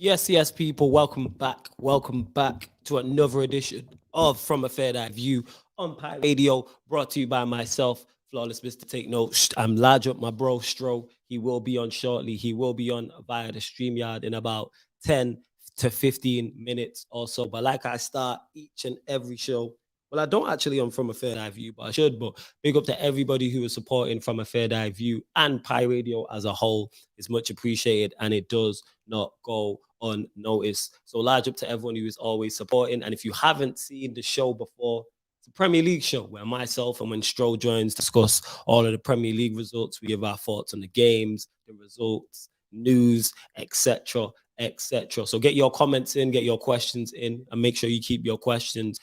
Yes, people, welcome back. Welcome back to another edition of From a Fair Eye View on Pi Radio, brought to you by myself, Flawless Mr. Take Notes. I'm large up my bro, Stro. He will be on shortly. He will be on via the StreamYard in about 10 to 15 minutes or so. But like I start each and every show, well, I don't actually on From a Fair Eye View, but I should. But big up to everybody who is supporting From a Fair Eye View and Pi Radio as a whole. It's much appreciated, and it does not go unnoticed. So large up to everyone who is always supporting. And if you haven't seen the show before, it's a Premier League show where myself and when Stroll joins discuss all of the Premier League results. We give our thoughts on the games, the results, news, etc. etc. So get your comments in, get your questions in, and make sure you keep your questions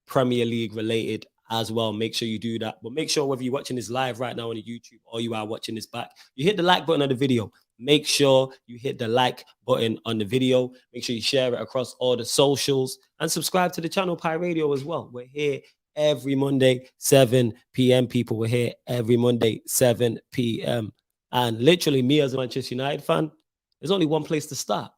Premier League related as well. Make sure you do that. But make sure whether you're watching this live right now on the YouTube or you are watching this back, you hit the like button on the video. Make sure you hit the like button on the video. Make sure you share it across all the socials and subscribe to the channel Pi Radio as well. We're here every Monday, 7 p.m. People, we're here every Monday, 7 p.m. And literally, me as a Manchester United fan, there's only one place to start.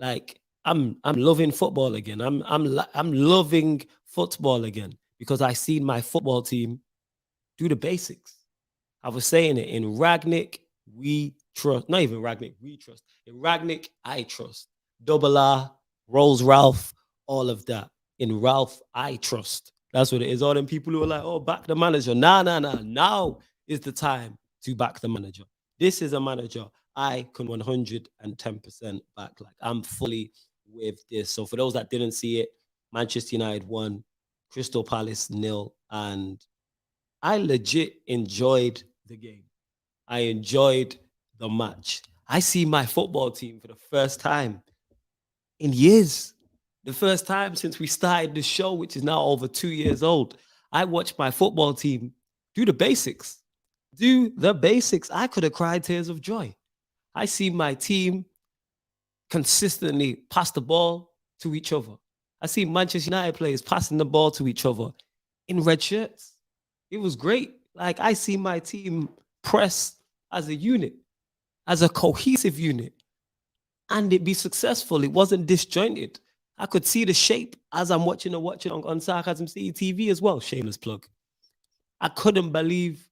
Like, I'm loving football again. I'm loving football again because I seen my football team do the basics. I was saying it in Rangnick, we trust. Not even Rangnick, we trust. In Rangnick, I trust. Double R, Rolls Ralph, all of that. In Ralph, I trust. That's what it is. All them people who are like, oh, back the manager. Nah. Now is the time to back the manager. This is a manager I can 110% back. Like, I'm fully with this. So for those that didn't see it, Manchester United won, Crystal Palace 0, and I legit enjoyed the game. I enjoyed the match. I see my football team for the first time in years. The first time since we started the show, which is now over 2 years old. I watched my football team do the basics. Do the basics. I could have cried tears of joy. I see my team consistently pass the ball to each other. I see Manchester United players passing the ball to each other in red shirts. It was great. Like, I see my team press as a unit, as a cohesive unit, and it be successful. It wasn't disjointed. I could see the shape as I'm watching on Sarcasm City TV as well. Shameless plug. I couldn't believe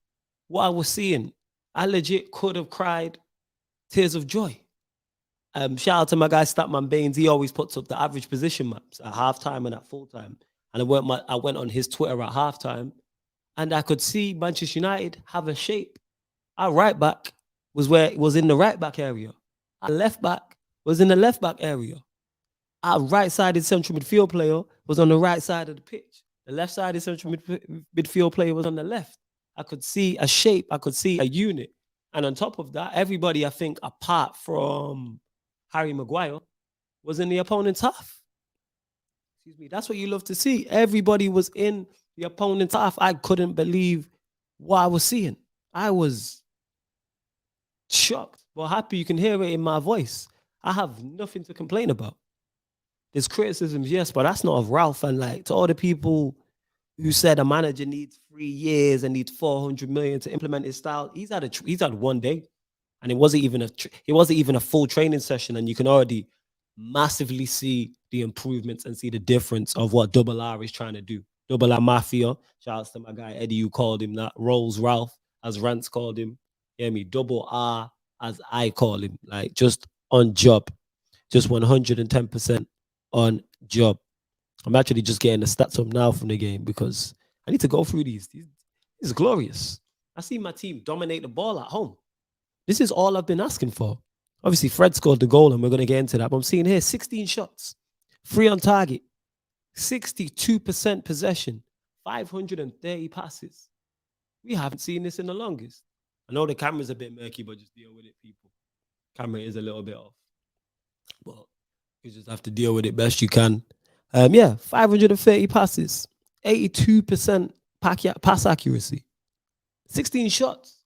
what I was seeing. I legit could have cried tears of joy. Shout out to my guy Statman Baines. He always puts up the average position maps at halftime and at full time. And I went on his Twitter at halftime, and I could see Manchester United have a shape. Our right back was where it was in the right back area. Our left back was in the left back area. Our right-sided central midfield player was on the right side of the pitch. The left-sided central midfield player was on the left. I could see a shape. I could see a unit. And on top of that, everybody, I think, apart from Harry Maguire, was in the opponent's half. Excuse me. That's what you love to see. Everybody was in the opponent's half. I couldn't believe what I was seeing. I was shocked, but happy. You can hear it in my voice. I have nothing to complain about. There's criticisms, yes, but that's not of Ralph. And like, to all the people who said a manager needs 3 years and needs 400 million to implement his style, he's had 1 day. And it wasn't even a full training session, and you can already massively see the improvements and see the difference of what Double R is trying to do. Double R Mafia. Shout out to my guy Eddie who called him that. Rolls Ralph, as Rance called him. Hear me? Double R, as I call him. Like, just on job, just 110% on job. I'm actually just getting the stats up now from the game because I need to go through these. This is glorious. I see my team dominate the ball at home. This is all I've been asking for. Obviously, Fred scored the goal, and we're going to get into that. But I'm seeing here 16 shots, 3 on target, 62% possession, 530 passes. We haven't seen this in the longest. I know the camera's a bit murky, but just deal with it, people. Camera is a little bit off. But you just have to deal with it best you can. 530 passes, 82% pass accuracy, 16 shots.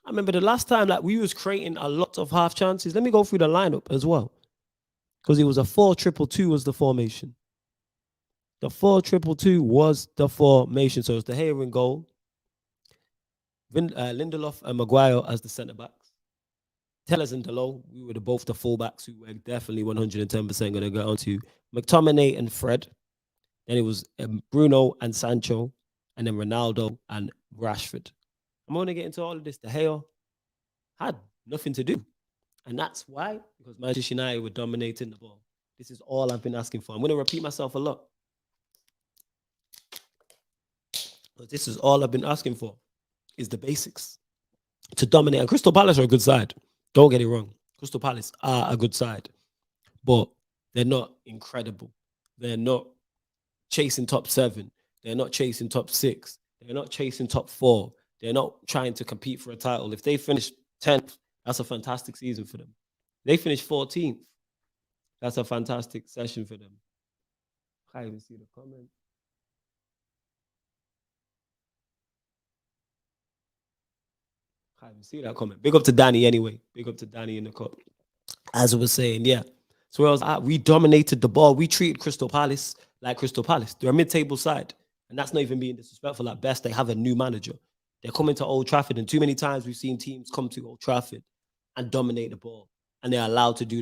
I remember the last time that we was creating a lot of half chances. Let me go through the lineup as well. Because it was a 4-2-2 was the formation. The 4-2-2 was the formation. So it's the Hayer in goal. Lindelof and Maguire as the centre-backs. Tellers and Delo, we were both the fullbacks who were definitely 110% going to go onto McTominay and Fred. Then it was Bruno and Sancho, and then Ronaldo and Rashford. I'm going to get into all of this. De Gea had nothing to do. And that's why, because Manchester United were dominating the ball. This is all I've been asking for. I'm going to repeat myself a lot. But this is all I've been asking for, is the basics. To dominate. And Crystal Palace are a good side. Don't get it wrong. Crystal Palace are a good side. But they're not incredible. They're not chasing top 7. They're not chasing top 6. They're not chasing top 4. They're not trying to compete for a title. If they finish 10th, that's a fantastic season for them. They finish 14th. That's a fantastic session for them. I can't even see the comment. Can't even see that comment. Big up to Danny anyway. Big up to Danny in the cup. As I was saying, yeah. So I was at, we dominated the ball. We treated Crystal Palace like Crystal Palace. They're a mid-table side. And that's not even being disrespectful. At best, they have a new manager. They're coming to Old Trafford. And too many times we've seen teams come to Old Trafford and dominate the ball. And they're allowed to do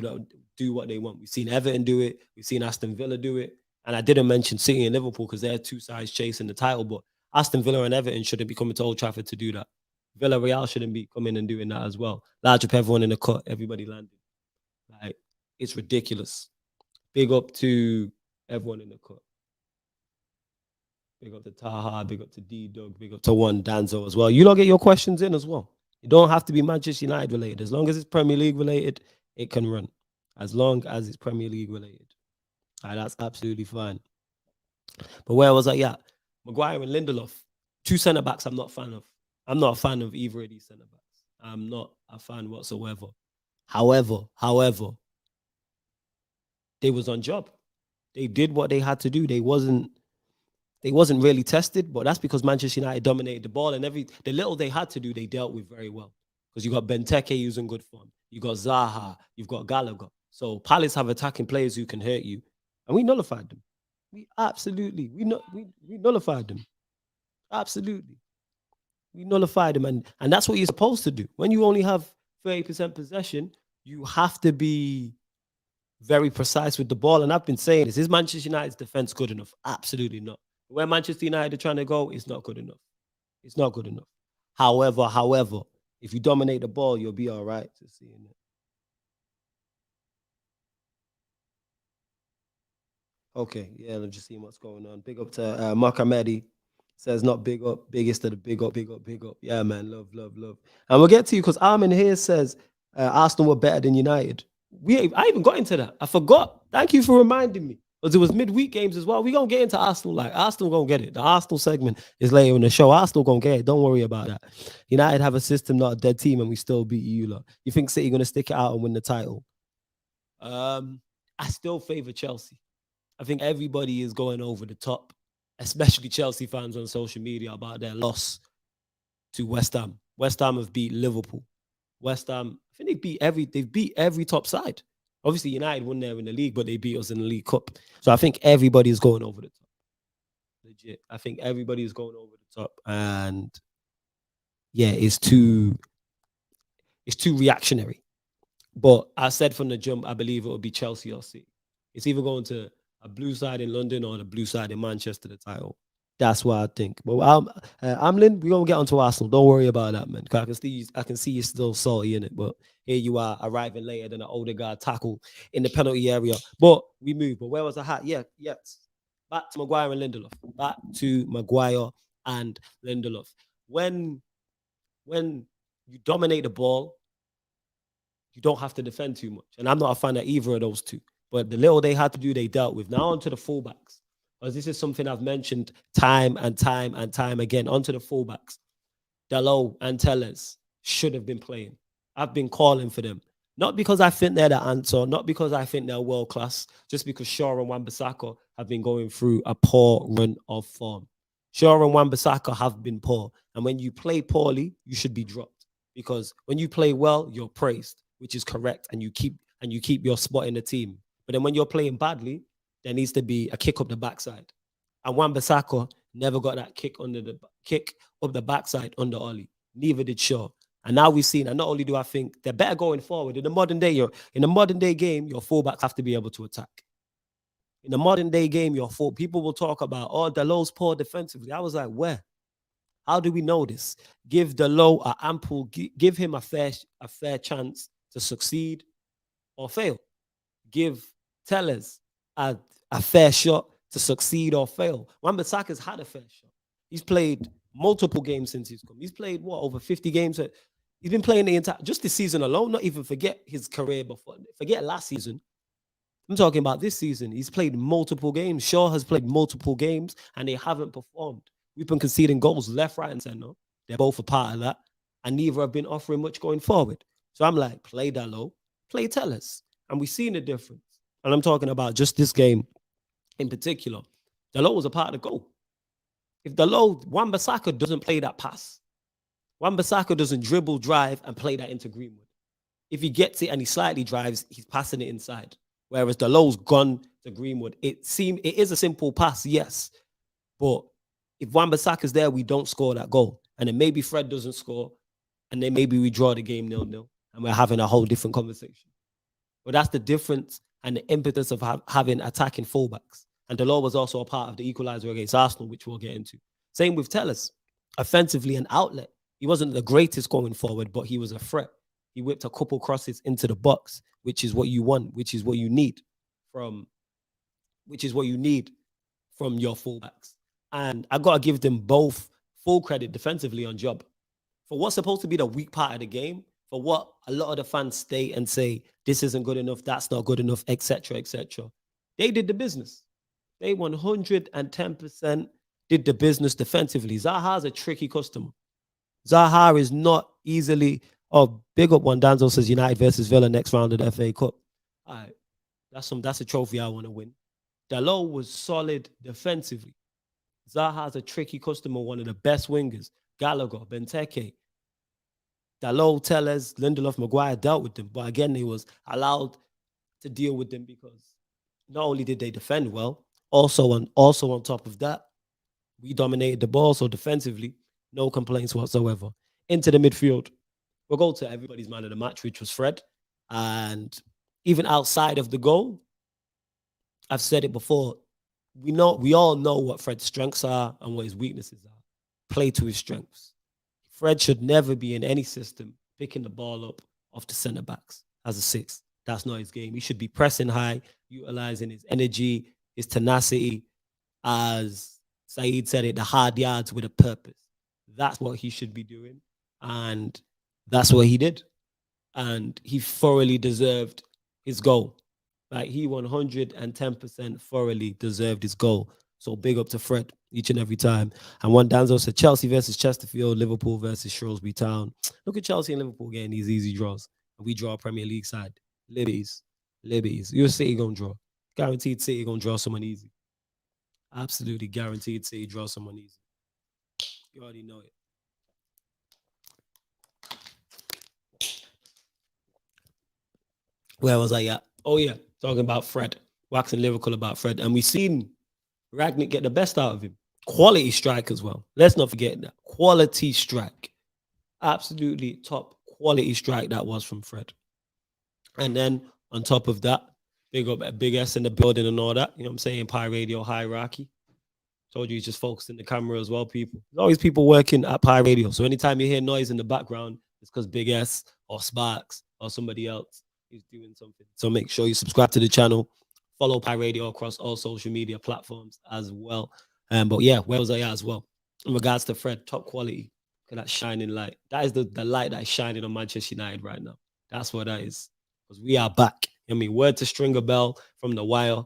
what they want. We've seen Everton do it. We've seen Aston Villa do it. And I didn't mention City and Liverpool because they're two sides chasing the title. But Aston Villa and Everton shouldn't be coming to Old Trafford to do that. Villarreal shouldn't be coming and doing that as well. Large up everyone in the cut. Everybody landed. Like, it's ridiculous. Big up to everyone in the cut. Big up to Taha, big up to D-Dog, big up to One Danzo as well. You lot get your questions in as well. You don't have to be Manchester United related. As long as it's Premier League related, it can run. As long as it's Premier League related. That's absolutely fine. But where was I? Yeah, Maguire and Lindelof. 2 centre-backs I'm not a fan of. I'm not a fan of either of these centre-backs. I'm not a fan whatsoever. However, they was on job. They did what they had to do. They wasn't really tested, but that's because Manchester United dominated the ball, and the little they had to do, they dealt with very well. Because you got Benteke who's in good form. You got Zaha. You've got Gallagher. So Palace have attacking players who can hurt you. And we nullified them. We nullified them. Absolutely. We nullified them. And that's what you're supposed to do. When you only have 30% possession, you have to be very precise with the ball. And I've been saying this. Is Manchester United's defense good enough? Absolutely not. Where Manchester United are trying to go, it's not good enough. It's not good enough. However, if you dominate the ball, you'll be all right to seeing it. Okay, yeah, let's just see what's going on. Big up to Makamedi. Says not big up, biggest of the big up. Yeah, man, love. And we'll get to you because Armin here says Arsenal were better than United. I even got into that. I forgot. Thank you for reminding me. Because it was midweek games as well. We're going to get into Arsenal. Like, Arsenal going to get it. The Arsenal segment is later in the show. Arsenal going to get it. Don't worry about that. United have a system, not a dead team, and we still beat you lot. You think City going to stick it out and win the title? I still favor Chelsea. I think everybody is going over the top, especially Chelsea fans on social media, about their loss to West Ham. West Ham have beat Liverpool. West Ham, I think they've beat every top side. Obviously, United won there in the league, but they beat us in the League Cup. So I think everybody is going over the top. Legit. I think everybody is going over the top. And yeah, it's too reactionary. But I said from the jump, I believe it will be Chelsea or City. It's either going to a blue side in London or the blue side in Manchester, the title. That's what I think. But Amlin, we're gonna get onto Arsenal. Don't worry about that, man. I can see you still salty in it. But here you are, arriving later than an older guy tackle in the penalty area. But we move. But where was the hat? Yeah. Back to Maguire and Lindelof. When you dominate the ball, you don't have to defend too much. And I'm not a fan of either of those two. But the little they had to do, they dealt with. Now onto the fullbacks. Because this is something I've mentioned time and time again. Onto the fullbacks. Dalot and Tellez should have been playing. I've been calling for them. Not because I think they're the answer, not because I think they're world class, just because Shaw and Wan-Bissaka have been going through a poor run of form. Shaw and Wan-Bissaka have been poor. And when you play poorly, you should be dropped. Because when you play well, you're praised, which is correct, and you keep your spot in the team. But then when you're playing badly, there needs to be a kick up the backside. And Wan-Bissaka never got that kick up the backside under Oli. Neither did Shaw. And now we've seen, and not only do I think they're better going forward, in the modern day game, your fullbacks have to be able to attack. In the modern day game, people will talk about, oh, Dalot's poor defensively. I was like, where? How do we know this? Give Dalot give him a fair chance to succeed or fail. Give Tellers a fair shot to succeed or fail. Wan-Bissaka's had a fair shot. He's played multiple games since he's come. He's played over 50 games. He's been playing the entire, just this season alone, not even forget his career before, forget last season. I'm talking about this season. He's played multiple games. Shaw has played multiple games and they haven't performed. We've been conceding goals left, right, and center. They're both a part of that. And neither have been offering much going forward. So I'm like, play Dalot, play Tellers. And we've seen the difference. And I'm talking about just this game in particular. Dalot was a part of the goal. If Wan-Bissaka doesn't play that pass, Wan-Bissaka doesn't dribble, drive, and play that into Greenwood. If he gets it and he slightly drives, he's passing it inside. Whereas Dalot's gone to Greenwood. It is a simple pass, yes. But if Wan-Bissaka's there, we don't score that goal. And then maybe Fred doesn't score. And then maybe we draw the game 0-0. And we're having a whole different conversation. But that's the difference and the impetus of having attacking fullbacks. And Dalot was also a part of the equaliser against Arsenal, which we'll get into. Same with Tellers. Offensively, an outlet. He wasn't the greatest going forward, but he was a threat. He whipped a couple crosses into the box, which is what you want, which is what you need from your fullbacks. And I got to give them both full credit defensively on job. For what's supposed to be the weak part of the game, for what a lot of the fans state and say, this isn't good enough, that's not good enough, etc., etc. They did the business. They 110% did the business defensively. Zaha's a tricky customer. Zaha is not easily... Oh, big up one. Danzo says United versus Villa next round of the FA Cup. All right. That's a trophy I want to win. Dalot was solid defensively. Zaha's a tricky customer, one of the best wingers. Gallagher, Benteke, Dalot, Tellers, Lindelof, Maguire dealt with them. But again, they was allowed to deal with them because not only did they defend well, also on top of that, we dominated the ball. So defensively, no complaints whatsoever. Into the midfield. We'll go to everybody's man of the match, which was Fred. And even outside of the goal, I've said it before, we all know what Fred's strengths are and what his weaknesses are. Play to his strengths. Fred should never be in any system picking the ball up off the centre backs as a six. That's not his game. He should be pressing high, utilizing his energy, his tenacity, as Saeed said it, the hard yards with a purpose. That's what he should be doing. And that's what he did. And he thoroughly deserved his goal. Like, he 110% thoroughly deserved his goal. So big up to Fred each and every time. And one Danzo said Chelsea versus Chesterfield, Liverpool versus Shrewsbury Town. Look at Chelsea and Liverpool getting these easy draws. And we draw a Premier League side. Libbies. You're City going to draw. Guaranteed City going to draw someone easy. Absolutely guaranteed City draw someone easy. You already know it. Where was I at? Oh, yeah. Talking about Fred. Waxing lyrical about Fred. And we've seen Rangnick get the best out of him. Quality strike as well. Let's not forget that. Quality strike. Absolutely top quality strike that was from Fred. And then on top of that, big up at Big S in the building and all that. You know what I'm saying? Pi Radio hierarchy. Told you he's just focusing the camera as well, people. There's always people working at Pi Radio. So anytime you hear noise in the background, it's because Big S or Sparks or somebody else is doing something. So make sure you subscribe to the channel. Follow Pi Radio across all social media platforms as well. But yeah, where was I at as well? In regards to Fred, top quality. Look at that shining light. That is the light that is shining on Manchester United right now. That's what that is. Because we are back. I mean, word to Stringer Bell from the wire.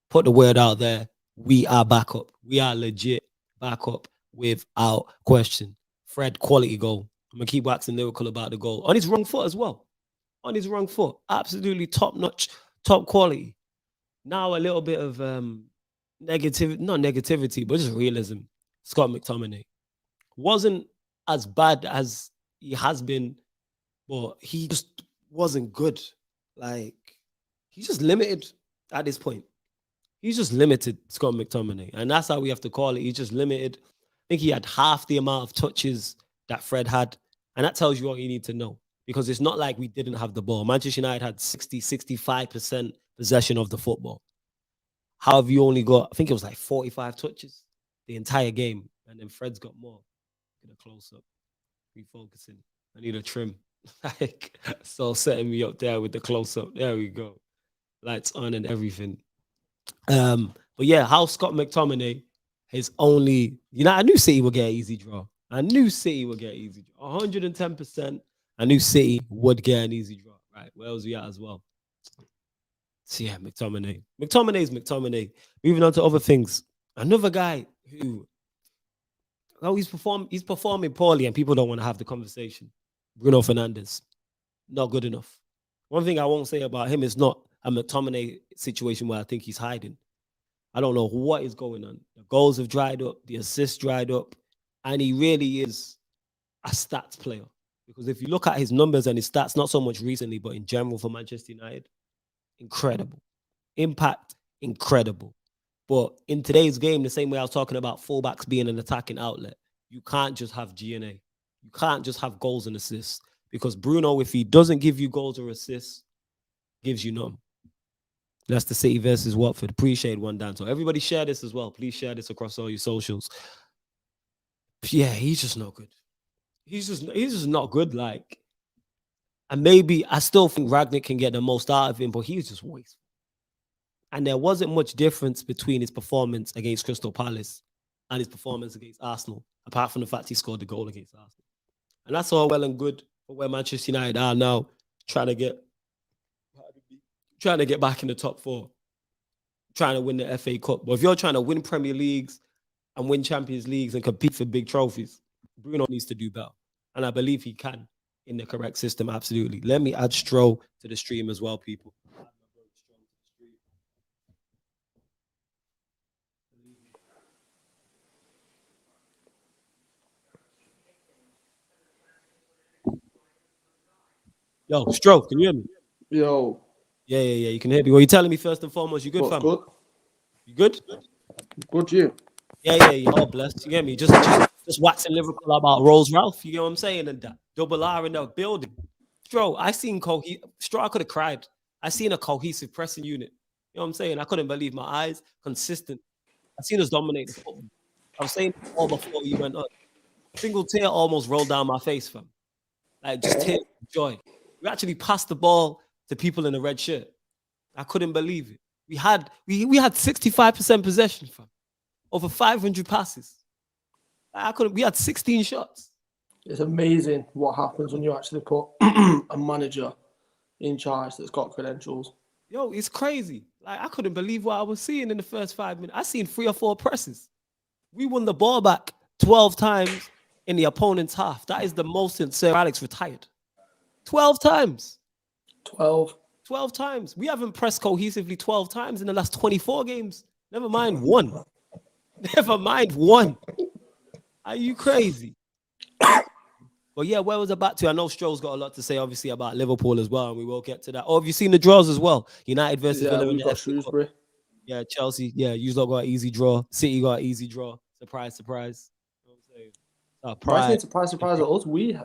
Put the word out there. We are back up. We are legit back up without question. Fred, quality goal. I'm going to keep waxing lyrical about the goal. On his wrong foot as well. On his wrong foot. Absolutely top-notch, top quality. Now a little bit of not negativity, but just realism. Scott McTominay wasn't as bad as he has been, but he just wasn't good. Like, he's just limited at this point. He's just limited, Scott McTominay. And that's how we have to call it. He's just limited. I think he had half the amount of touches that Fred had. And that tells you what you need to know, because it's not like we didn't have the ball. Manchester United had 65% possession of the football. How have you only got, I think it was like 45 touches the entire game, and then Fred's got more. Get a close up, refocusing. I need a trim. Like, so setting me up there with the close up. There we go. Lights on and everything. But yeah, how Scott McTominay is only, I knew City would get an easy draw. 110%. I knew City would get an easy draw. Right. Where was we at as well? So yeah, McTominay. McTominay's McTominay. Moving on to other things. Another guy who, he's performing poorly and people don't want to have the conversation. Bruno Fernandes. Not good enough. One thing I won't say about him is not a McTominay situation where I think he's hiding. I don't know what is going on. The goals have dried up, the assists dried up, and he really is a stats player. Because if you look at his numbers and his stats, not so much recently, but in general for Manchester United, incredible. Impact, incredible. But in today's game, the same way I was talking about fullbacks being an attacking outlet, you can't just have GNA. You can't just have goals and assists. Because Bruno, if he doesn't give you goals or assists, gives you none. Leicester City versus Watford. Appreciate one down. So everybody share this as well. Please share this across all your socials. Yeah, he's just not good. He's just not good. Like, and maybe I still think Rangnick can get the most out of him, but he's just wasteful. And there wasn't much difference between his performance against Crystal Palace and his performance against Arsenal, apart from the fact he scored the goal against Arsenal. And that's all well and good for where Manchester United are now, trying to get back in the top four, trying to win the FA Cup. But if you're trying to win Premier Leagues and win Champions Leagues and compete for big trophies, Bruno needs to do better. And I believe he can in the correct system, absolutely. Let me add Stroll to the stream as well, people. Yo, Stroll, can you hear me? Yo. Yeah. You can hear me. Well, you telling me first and foremost, you good, fam? Good. You good? Good, you. Yeah. All blessed. You get me? Just waxing Liverpool about Rolls Ralph. You get what I'm saying? And that double R in the building. Stroll, I seen Stroll, I could have cried. I seen a cohesive pressing unit. You know what I'm saying? I couldn't believe my eyes. Consistent. I seen us dominate the football. I was saying all before you went on. Single tear almost rolled down my face, fam. Like, just tears of joy. We actually passed the ball to people in a red shirt. I couldn't believe it. We had 65% possession, fam. Over 500 passes. We had 16 shots. It's amazing what happens when you actually put a manager in charge that's got credentials. Yo, it's crazy. Like, I couldn't believe what I was seeing in the first 5 minutes. I seen 3 or 4 presses. We won the ball back 12 times in the opponent's half. That is the most since Sir Alex retired. 12 times. 12 times. We haven't pressed cohesively 12 times in the last 24 games. Never mind one. Are you crazy? But yeah, where was I back to? I know Stroll's got a lot to say, obviously, about Liverpool as well, and we will get to that. Oh, have you seen the draws as well? United versus Villa. We've got Shrewsbury. Yeah, Chelsea. Yeah, you lot got an easy draw. City got an easy draw. Surprise. You know what I'm saying? Surprise at us. We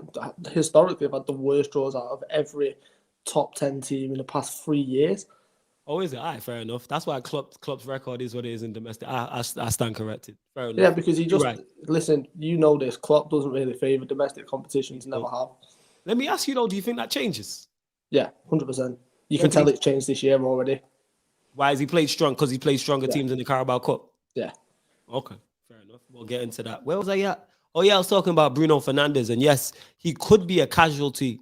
historically have had the worst draws out of every top 10 team in the past 3 years. Oh, is it? All right, fair enough. That's why Klopp's record is what it is in domestic. I stand corrected. Fair enough. Yeah, because listen, you know this. Klopp doesn't really favour domestic competitions, never have. Let me ask you though, do you think that changes? Yeah, 100%. You can tell it's changed this year already. Why has he played strong? Because he played stronger teams in the Carabao Cup? Yeah. Okay, fair enough. We'll get into that. Where was I at? Oh, yeah, I was talking about Bruno Fernandes. And yes, he could be a casualty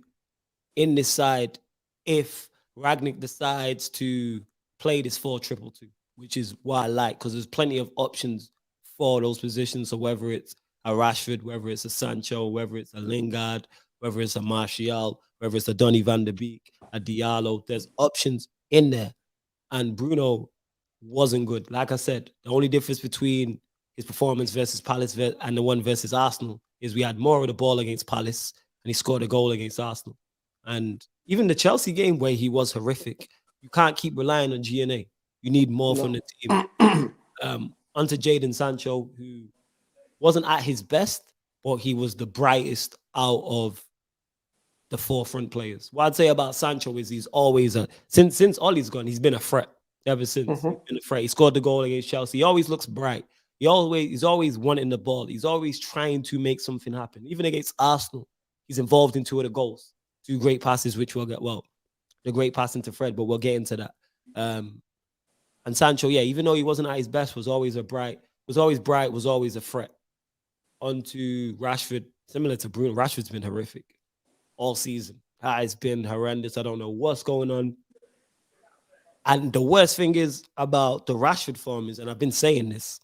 in this side if Rangnick decides to play this 4-2-2, which is what I like, because there's plenty of options for those positions. So whether it's a Rashford, whether it's a Sancho, whether it's a Lingard, whether it's a Martial, whether it's a Donny van de Beek, a Diallo, there's options in there. And Bruno wasn't good. Like I said, the only difference between his performance versus Palace and the one versus Arsenal is we had more of the ball against Palace and he scored a goal against Arsenal. And even the Chelsea game where he was horrific, you can't keep relying on GNA. You need more from the team. Onto Jadon Sancho, who wasn't at his best, but he was the brightest out of the forefront players. What I'd say about Sancho is he's always since Ollie's gone, he's been a threat ever since. He's been a threat. He scored the goal against Chelsea. He always looks bright. He's always wanting the ball. He's always trying to make something happen. Even against Arsenal, he's involved in 2 of the goals. 2 great passes, which we'll get the great pass into Fred, but we'll get into that. And Sancho, even though he wasn't at his best, was always a threat. Onto Rashford, similar to Bruno. Rashford's been horrific all season. It's been horrendous. I don't know what's going on. And the worst thing is about the Rashford form is, and I've been saying this,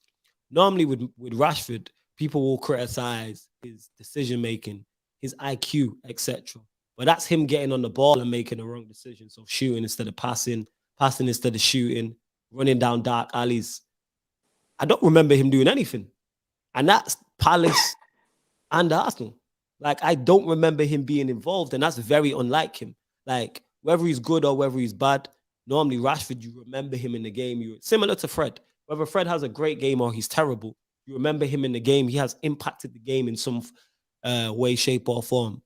normally with Rashford, people will criticize his decision-making, his IQ, etc. But that's him getting on the ball and making the wrong decision. So shooting instead of passing instead of shooting, running down dark alleys. I don't remember him doing anything. And that's Palace and Arsenal. Like, I don't remember him being involved, and that's very unlike him. Like, whether he's good or whether he's bad, normally Rashford, you remember him in the game. Similar to Fred. Whether Fred has a great game or he's terrible, you remember him in the game. He has impacted the game in some way, shape, or form.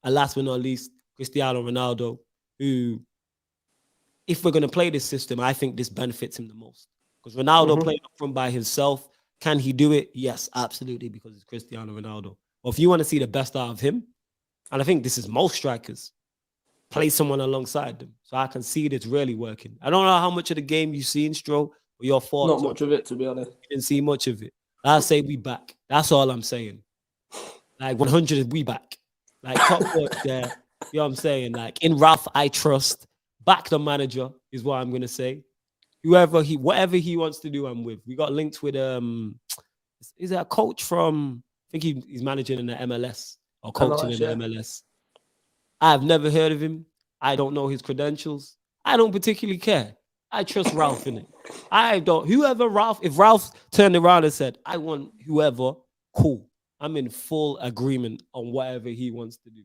And last but not least, Cristiano Ronaldo, who, if we're going to play this system, I think this benefits him the most. Because Ronaldo playing up front by himself, can he do it? Yes, absolutely, because it's Cristiano Ronaldo. Well, if you want to see the best out of him, and I think this is most strikers, play someone alongside them. So I can see it's really working. I don't know how much of the game you've seen, Stro, but your thoughts. Not much of it, to be honest. You didn't see much of it. I'll say we back. That's all I'm saying. Like 100, we back. Like top work there. You know what I'm saying? Like in Ralf, I trust. Back the manager is what I'm gonna say. Whatever he wants to do, I'm with. We got linked with is that a coach from? I think he's managing in the MLS or coaching in the MLS. I've never heard of him. I don't know his credentials. I don't particularly care. I trust Ralf in it. If Ralf turned around and said, I want whoever, cool. I'm in full agreement on whatever he wants to do.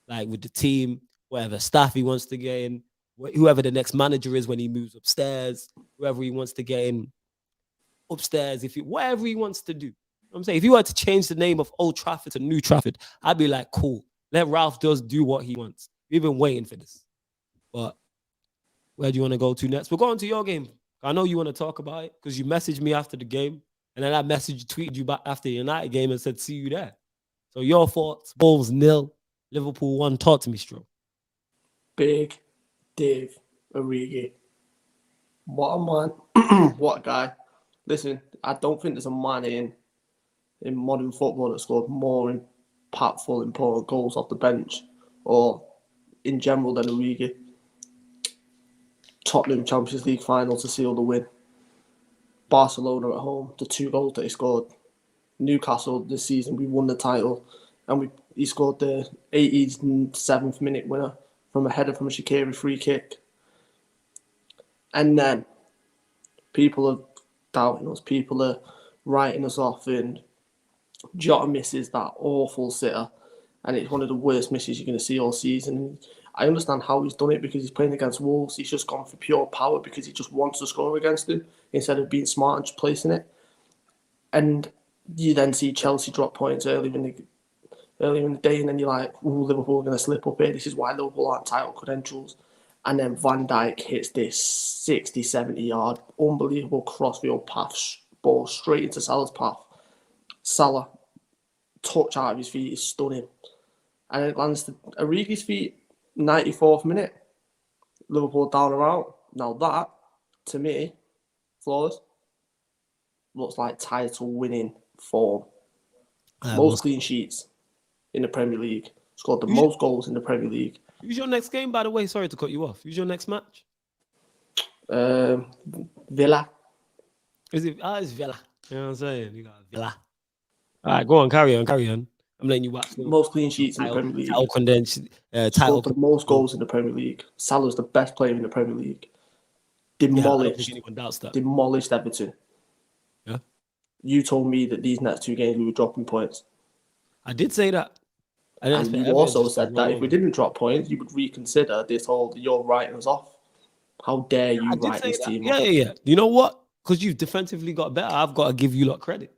Like with the team, whatever staff he wants to get in, whoever the next manager is when he moves upstairs, whoever he wants to get in upstairs, whatever he wants to do. You know what I'm saying? If you were to change the name of Old Trafford to New Trafford, I'd be like, cool. Let Ralf just do what he wants. We've been waiting for this. But where do you want to go to next? We're going to your game. I know you want to talk about it because you messaged me after the game. And then I tweeted you back after the United game and said, see you there. So your thoughts, Wolves 0, Liverpool 1. Talk to me, Stro. Big Dave Origi. What a man. What a guy. Listen, I don't think there's a man in modern football that scored more impactful, important goals off the bench or in general than Origi. Tottenham Champions League final to seal the win. Barcelona at home, the 2 goals that he scored. Newcastle this season, we won the title, and he scored the 87th minute winner from a header from a Shaqiri free kick. And then people are doubting us, people are writing us off, and Jota misses that awful sitter, and it's one of the worst misses you're going to see all season. I understand how he's done it because he's playing against Wolves. He's just gone for pure power because he just wants to score against them instead of being smart and just placing it. And you then see Chelsea drop points earlier in the day, and then you're like, ooh, Liverpool are going to slip up here. This is why Liverpool aren't title credentials. And then Van Dijk hits this 60, 70-yard, unbelievable crossfield pass, ball straight into Salah's path. Salah, touch out of his feet is stunning. And it lands to Origi's feet, 94th minute. Liverpool down and out. Now that, to me, flawless, looks like title-winning form. Most clean sheets in the Premier League. Scored the most goals in the Premier League. Who's your next game, by the way? Sorry to cut you off. Who's your next match? Villa. Is it? It's Villa. You know what I'm saying? You got Villa. All right, go on, carry on. I'm letting you watch. Most clean sheets in the Premier League. Scored the most goals in the Premier League. Salah's the best player in the Premier League. Demolished Everton. Yeah. You told me that these next 2 games we were dropping points. I did say that. And you also said that if we didn't drop points, you would reconsider this whole you're writing us off. How dare you write this team off? Yeah. You know what? Because you've defensively got better, I've got to give you lot credit.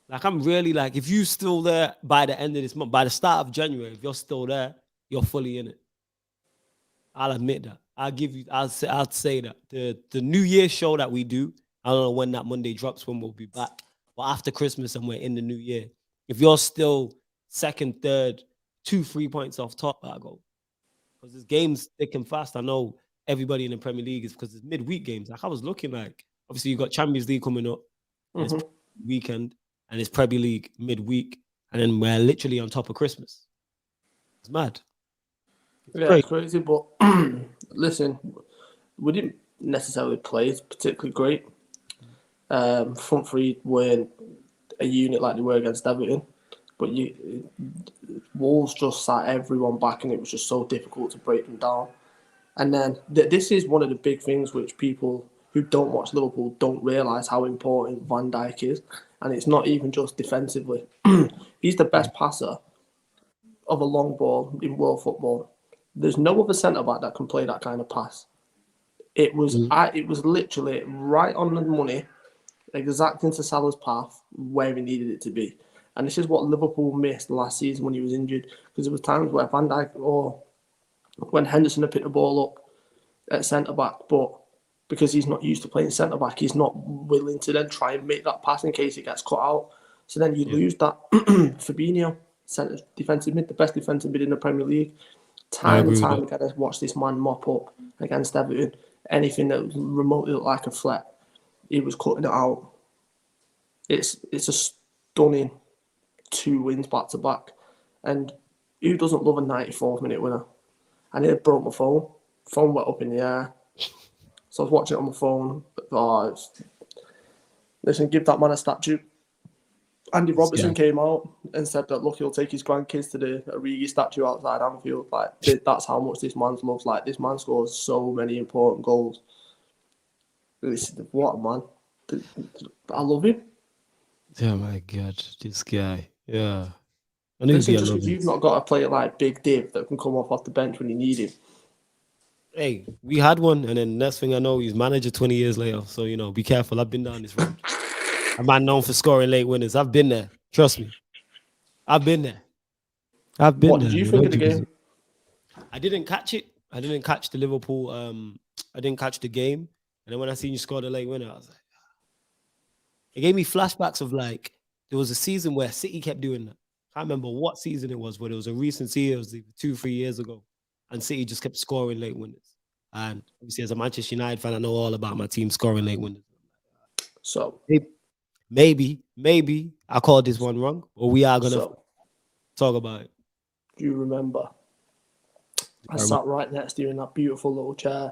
Like, I'm really like, if you're still there by the end of this month, by the start of January, if you're still there, you're fully in it. I'll admit that. I'll say that. The New Year show that we do, I don't know when that Monday drops, when we'll be back. But after Christmas and we're in the new year, if you're still second, third, 2-3 points off top, I go. Because this game's thick and fast. I know everybody in the Premier League is, because it's midweek games. Like I was looking, like, obviously you got Champions League coming up, and it's weekend, and it's Premier League midweek, and then we're literally on top of Christmas. It's mad. It's crazy, but listen, we didn't necessarily play particularly great. Front three weren't a unit like they were against Everton, but Wolves just sat everyone back, and it was just so difficult to break them down. And then this is one of the big things which people who don't watch Liverpool don't realise how important Van Dijk is. And it's not even just defensively. He's the best passer of a long ball in world football. There's no other centre-back that can play that kind of pass. It was literally right on the money, exact into Salah's path where he needed it to be. And this is what Liverpool missed last season when he was injured, because there was times where Van Dijk or when Henderson had picked the ball up at centre-back, but because he's not used to playing centre-back, he's not willing to then try and make that pass in case it gets cut out. So then you lose that. Fabinho, defensive mid, the best defensive mid in the Premier League. Time and time again, I've watched this man mop up against Everton. Anything that remotely looked like a threat, he was cutting it out. It's a stunning 2 wins back to back. And who doesn't love a 94th minute winner? I nearly broke my phone. Phone went up in the air. So I was watching it on my phone. Listen, give that man a statue. Andy Robertson came out and said that, look, he'll take his grandkids to the Origi statue outside Anfield. Like, that's how much this man's loved. Like, this man scores so many important goals. What a man. I love him. Oh, my God. This guy. Yeah. Listen, just because you've not got a player like Big Div that can come off the bench when you need him. Hey, we had one, and then next thing I know, he's manager 20 years later. So, be careful. I've been down this road. A man known for scoring late winners. I've been there. Trust me. I've been there. What did you think of the game? I didn't catch it. I didn't catch the Liverpool. I didn't catch the game. And then when I seen you score the late winner, I was like, it gave me flashbacks of, like, there was a season where City kept doing that. I can't remember what season it was, but it was a recent season. It was 2-3 years ago. And City just kept scoring late winners. And obviously, as a Manchester United fan, I know all about my team scoring late winners. So maybe I called this one wrong, but we are going to talk about it. Do you remember? I sat right next to you in that beautiful little chair,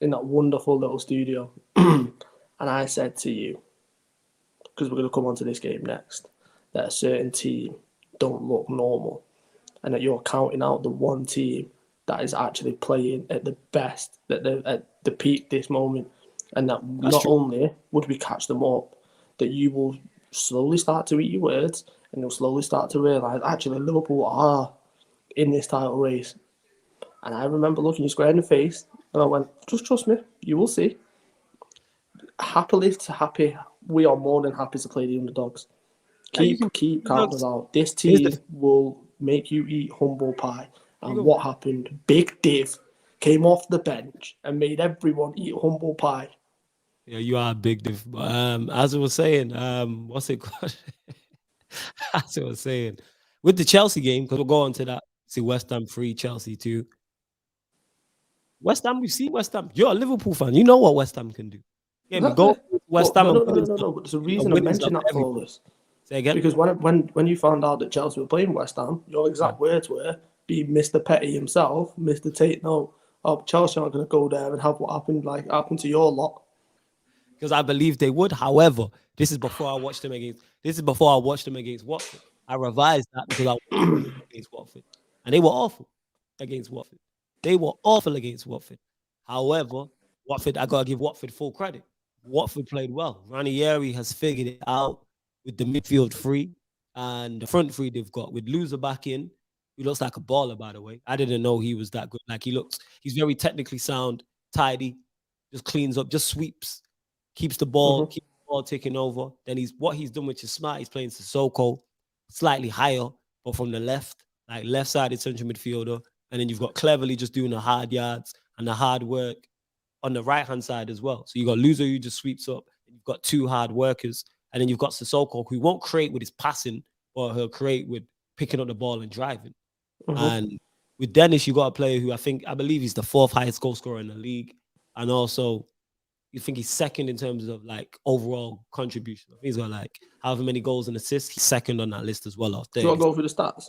in that wonderful little studio. And I said to you, because we're going to come on to this game next, that a certain team don't look normal. And that you're counting out the one team that is actually playing at the best, at the peak this moment. And that not only would we catch them up, that you will slowly start to eat your words, and you'll slowly start to realise, actually, Liverpool are in this title race. And I remember looking you square in the face, and I went, just trust me, you will see. Happily to happy, we are more than happy to play the underdogs. Keep counting us out. This team will make you eat humble pie. And what happened? Big Div came off the bench and made everyone eat humble pie. Yeah, you are a big diff. As I was saying, what's it called? As I was saying, with the Chelsea game, because we'll go on to that. See West Ham 3, Chelsea 2. West Ham, we see West Ham. You're a Liverpool fan. You know what West Ham can do. Yeah, we go West Ham. No. But there's a reason I mentioned that for this. Say again? Because when you found out that Chelsea were playing West Ham, your exact words were, be Mr. Petty himself, Mr. Tate, no, Chelsea aren't going to go there and have what happened to your lot. Because I believe they would. However, this is before I watched them against Watford. I revised that because I watched them against Watford. And they were awful against Watford. They were awful against Watford. However, Watford, I got to give Watford full credit. Watford played well. Ranieri has figured it out with the midfield three and the front three they've got. With Loser back in, he looks like a baller, by the way. I didn't know he was that good. Like, he's very technically sound, tidy, just cleans up, just sweeps. Keeps the ball ticking over. Then what he's done, which is smart, he's playing Sissoko slightly higher, but from the left. like left-sided central midfielder, and then you've got Cleverly just doing the hard yards and the hard work on the right-hand side as well. So you got Luzo who just sweeps up, and you've got two hard workers, and then you've got Sissoko who won't create with his passing, but he'll create with picking up the ball and driving. And with Dennis, you got a player who I believe he's the 4th highest goal scorer in the league, and also you think he's second in terms of like overall contribution. I think he's got like however many goals and assists. He's second on that list as well. Do you want to go through the stats?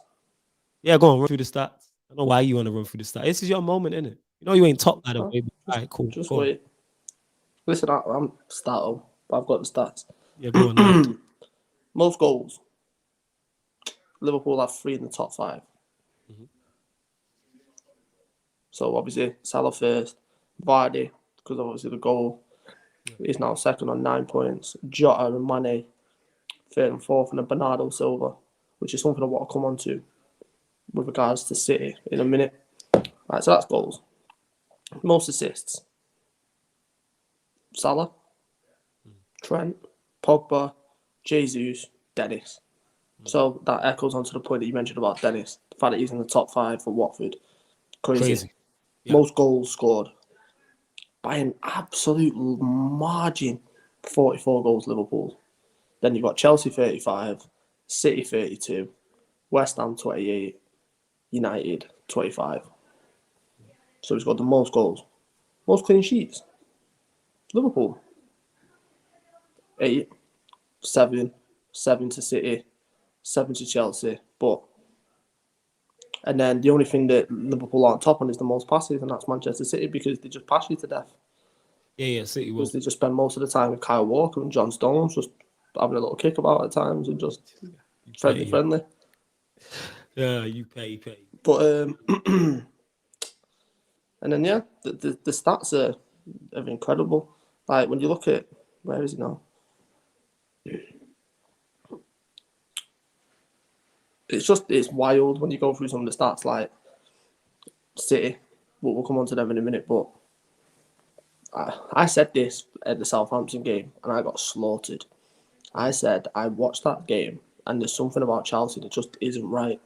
Yeah, go on, run through the stats. I don't know why you want to run through the stats. This is your moment, isn't it? You know you ain't top by the way. All right, cool. Just wait. Listen, I'm startled, but I've got the stats. Yeah, go on. Most goals. Liverpool have 3 in the top 5. So obviously Salah first, Vardy, because obviously the goal is now second on 9 points. Jota and Mane, 3rd and 4th, and then Bernardo Silva, which is something I want to come on to with regards to City in a minute. Right, so that's goals. Most assists. Salah, Trent, Pogba, Jesus, Dennis. So that echoes onto the point that you mentioned about Dennis. The fact that he's in the top 5 for Watford. Crazy. Yeah. Most goals scored by an absolute margin. 44 goals Liverpool. Then you've got Chelsea 35, City 32, West Ham 28, United 25. So he's got the most goals. Most clean sheets. Liverpool. 8, 7 to City, 7 to Chelsea. And then the only thing that Liverpool aren't top on is the most passes, and that's Manchester City, because they just pass you to death. Yeah, City will. Because they just spend most of the time with Kyle Walker and John Stones just having a little kick about at times and just friendly. Yeah, you pay. But and then the stats are incredible. Like when you look at, where is he now? It's wild when you go through some of the stats, like City. We'll come on to them in a minute, but I said this at the Southampton game and I got slaughtered. I said I watched that game and there's something about Chelsea that just isn't right.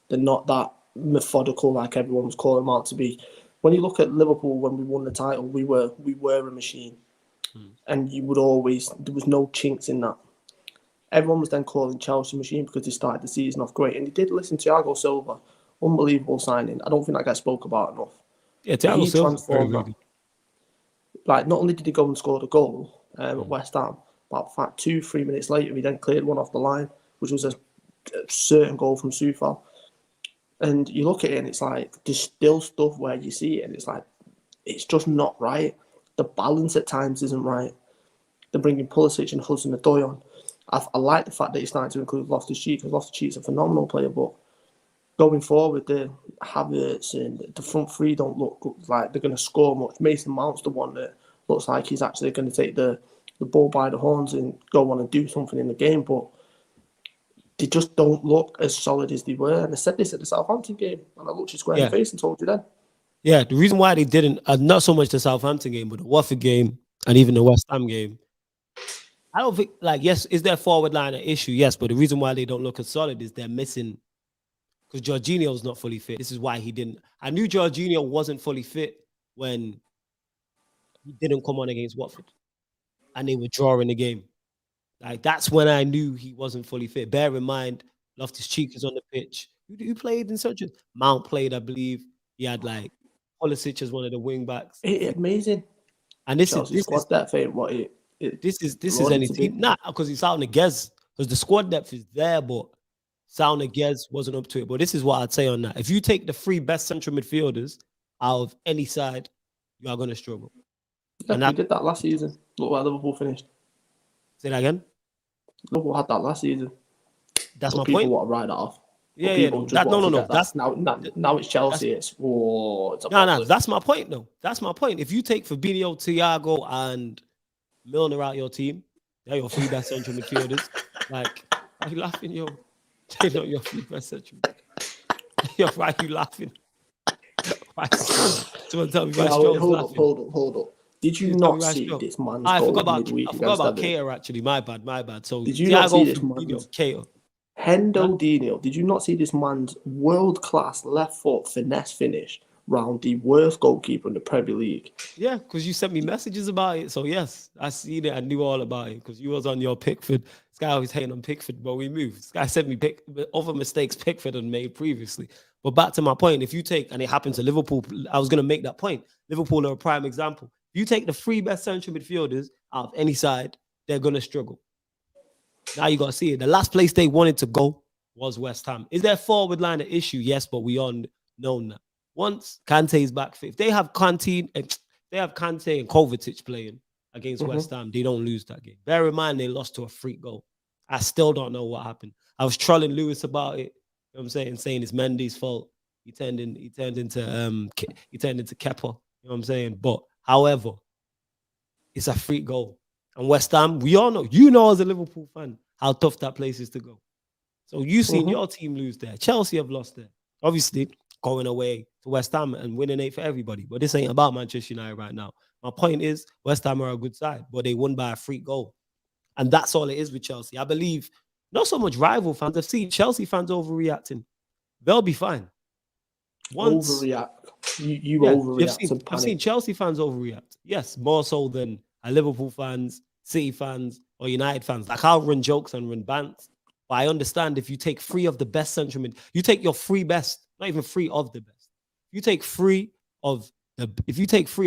They're not that methodical like everyone was calling them out to be. When you look at Liverpool when we won the title, we were a machine, and you would always, there was no chinks in that. Everyone was then calling Chelsea machine because they started the season off great, and they did listen to Thiago Silva, unbelievable signing. I don't think that guy spoke about enough. Yeah, Thiago Silva very good. Like, not only did he go and score the goal at West Ham, but in fact 2-3 minutes later he then cleared one off the line, which was a certain goal from Soufal. And you look at it and it's like, there's still stuff where you see it and it's like, it's just not right. The balance at times isn't right. They're bringing Pulisic and Hudson-Odoi on. I like the fact that he's starting to include Loftus-Cheek, because Loftus-Cheek's a phenomenal player, but going forward, the Havertz and the front three don't look like they're going to score much. Mason Mount's the one that looks like he's actually going to take the ball by the horns and go on and do something in the game, but they just don't look as solid as they were. And I said this at the Southampton game, and I looked you square in the face and told you then. Yeah, the reason why they didn't, not so much the Southampton game, but the Watford game and even the West Ham game, I don't think, like, yes, is their forward line an issue? Yes, but the reason why they don't look as solid is they're missing, because Jorginho's not fully fit. This is why he didn't. I knew Jorginho wasn't fully fit when he didn't come on against Watford and they were drawing the game. Like, that's when I knew he wasn't fully fit. Bear in mind, Loftus-Cheek is on the pitch. Who played in such a... Mount played, I believe. He had, like, Pulisic as one of the wing backs. Amazing. And this squad depth ain't what this is any team. Nah, because it's out in the Gez. Because the squad depth is there, but Sound Gez wasn't up to it. But this is what I'd say on that. If you take the 3 best central midfielders out of any side, you are going to struggle. Yeah, and we did that last season. Look where Liverpool finished. Say that again? Liverpool had that last season. That's but my people point. Want to ride it off. Yeah. No. That's now it's Chelsea. It's no. That's my point, though. That's my point. If you take Fabinho, Thiago, and Milner out your team, they're your 3 best central midfielders. Like, are you laughing, yo? They're not your 3 best central midfielders. Yo, why are you laughing? Someone tell me why Hold up. Did you not see this man's goal midweek? I forgot about Keita, actually. My bad. So did you not see this man's Keita Hendo Dino, did you not see this man's world-class left foot finesse finish round the worst goalkeeper in the Premier League? Yeah, because you sent me messages about it. So yes, I seen it. I knew all about it because you was on your Pickford. This guy always hating on Pickford, but we moved. This guy sent me other mistakes Pickford had made previously. But back to my point, if you take, and it happened to Liverpool, I was going to make that point. Liverpool are a prime example. If you take the three best central midfielders out of any side, they're going to struggle. Now you got to see it. The last place they wanted to go was West Ham. Is their forward line an issue? Yes, but we all know that. Once Kante's back fit, if they have Kante and Kovacic playing against West Ham, they don't lose that game. Bear in mind, they lost to a free goal. I still don't know what happened. I was trolling Lewis about it. You know what I'm saying it's Mendy's fault. He turned into Kepa. You know what I'm saying? But however, it's a free goal. And West Ham, we all know, as a Liverpool fan, how tough that place is to go. So you've seen your team lose there. Chelsea have lost there. Obviously, going away to West Ham and winning ain't for everybody. But this ain't about Manchester United right now. My point is, West Ham are a good side, but they won by a free goal. And that's all it is with Chelsea. I believe not so much rival fans. I've seen Chelsea fans overreacting. They'll be fine. Overreact. You overreact. I've seen Chelsea fans overreact. Yes, more so than Liverpool fans, City fans, or United fans. Like, I'll run jokes and run bants. But I understand if you take three of the best central mid, you take your three best, not even three of the best. If you take three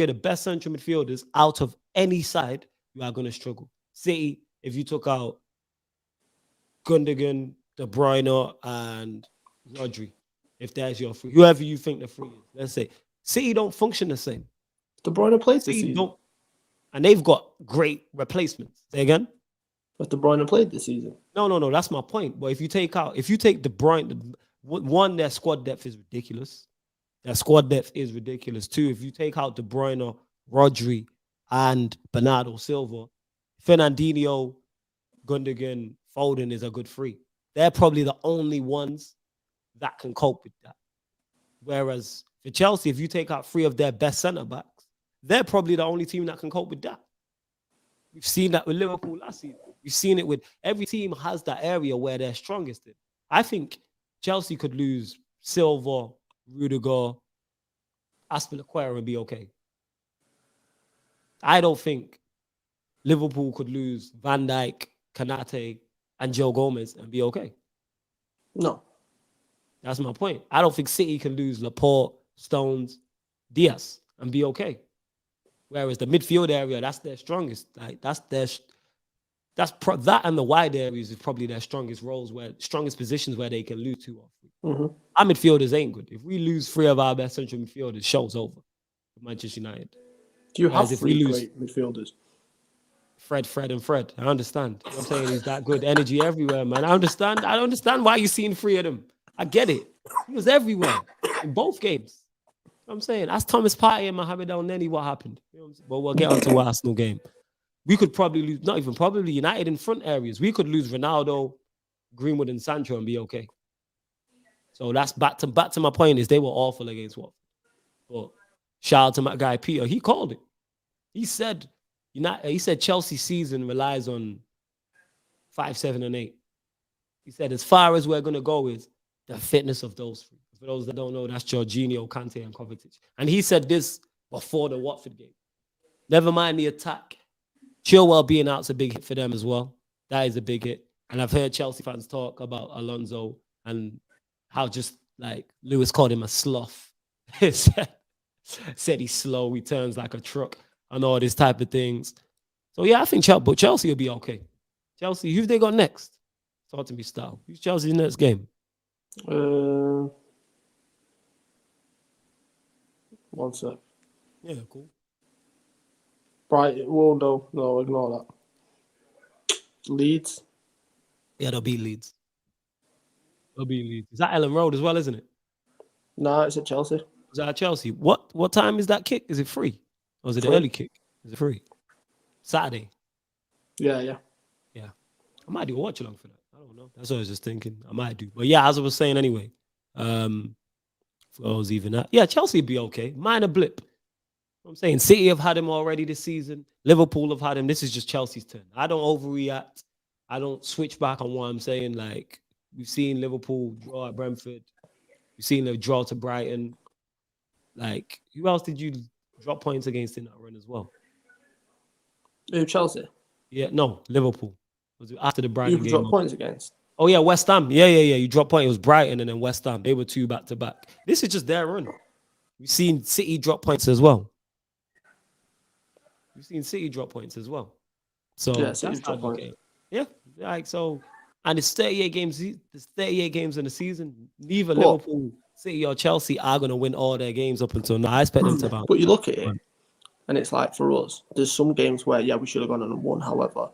of the best central midfielders out of any side, you are going to struggle. City, if you took out Gundogan, De Bruyne, and Rodri, if there's your three, whoever you think the three is, let's say City don't function the same. De Bruyne played this season, and they've got great replacements. Say again. But De Bruyne played this season. No, that's my point. But if you take De Bruyne, one, their squad depth is ridiculous. Their squad depth is ridiculous. Two, if you take out De Bruyne, Rodri, and Bernardo Silva, Fernandinho, Gundogan, Foden is a good three. They're probably the only ones that can cope with that. Whereas for Chelsea, if you take out three of their best centre-backs, they're probably the only team that can cope with that. We've seen that with Liverpool last season. We've seen it with every team has that area where they're strongest in. I think Chelsea could lose Silva, Rudiger, Aspilicueta and be okay. I don't think Liverpool could lose Van Dijk, Kanate, and Joe Gomez and be okay. No. That's my point. I don't think City can lose Laporte, Stones, Diaz and be okay. Whereas the midfield area, that's their strongest. Like that and the wide areas is probably their strongest positions where they can lose 2 or 3. Mm-hmm. Our midfielders ain't good. If we lose 3 of our best central midfielders, show's over for Manchester United. Do you have 3 great midfielders? Fred. I understand. You know what I'm saying? He's that good. Energy everywhere, man. I understand why you're seeing 3 of them. I get it. He was everywhere in both games. You know what I'm saying? Ask Thomas Partey and Mohamed El Neni what happened. You know, but we'll get on to our Arsenal game. We could probably lose, not even probably, United in front areas. We could lose Ronaldo, Greenwood, and Sancho and be okay. So that's back to my point is they were awful against Watford. But shout out to my guy Peter. He called it. He said Chelsea's season relies on 5, 7, and 8. He said as far as we're gonna go is the fitness of those 3. For those that don't know, that's Jorginho, Kante, and Kovacic. And he said this before the Watford game. Never mind the attack. Chilwell being out's a big hit for them as well. That is a big hit. And I've heard Chelsea fans talk about Alonso and how just like Lewis called him a sloth. said he's slow, he turns like a truck and all these type of things. So yeah, I think Chelsea will be okay. Chelsea, who they got next? Talk to me, Style. Who's Chelsea's next game? 1 sec. Yeah, cool. Brighton. Well, no, ignore that. Leeds. Yeah, they'll beat Leeds. Is that Ellen Road as well, isn't it? No, it's at Chelsea. Is that at Chelsea? What time is that kick? Is it free? Or is it an early kick? Is it free? Saturday? Yeah. I might do a watch along for that. I don't know. That's what I was just thinking. I might do. But yeah, as I was saying anyway, Chelsea would be okay. Minor blip. I'm saying City have had him already this season. Liverpool have had him. This is just Chelsea's turn. I don't overreact. I don't switch back on what I'm saying. Like, We've seen Liverpool draw at Brentford. We've seen them draw to Brighton. Like, who else did you drop points against in that run as well? Chelsea. Yeah, no, Liverpool. Was it after the Brighton You game? dropped points against. Oh yeah, West Ham. Yeah. You dropped point. It was Brighton and then West Ham. They were 2 back to back. This is just their run. We've seen City drop points as well. So Yeah, that's City how dropped points. Yeah, like so. And it's 38 games. There's 38 games in the season. Neither But- Liverpool, City, or Chelsea are going to win all their games up until now. I expect them to bounce. But you look at it, and it's like for us, there's some games where we should have gone on and won. However,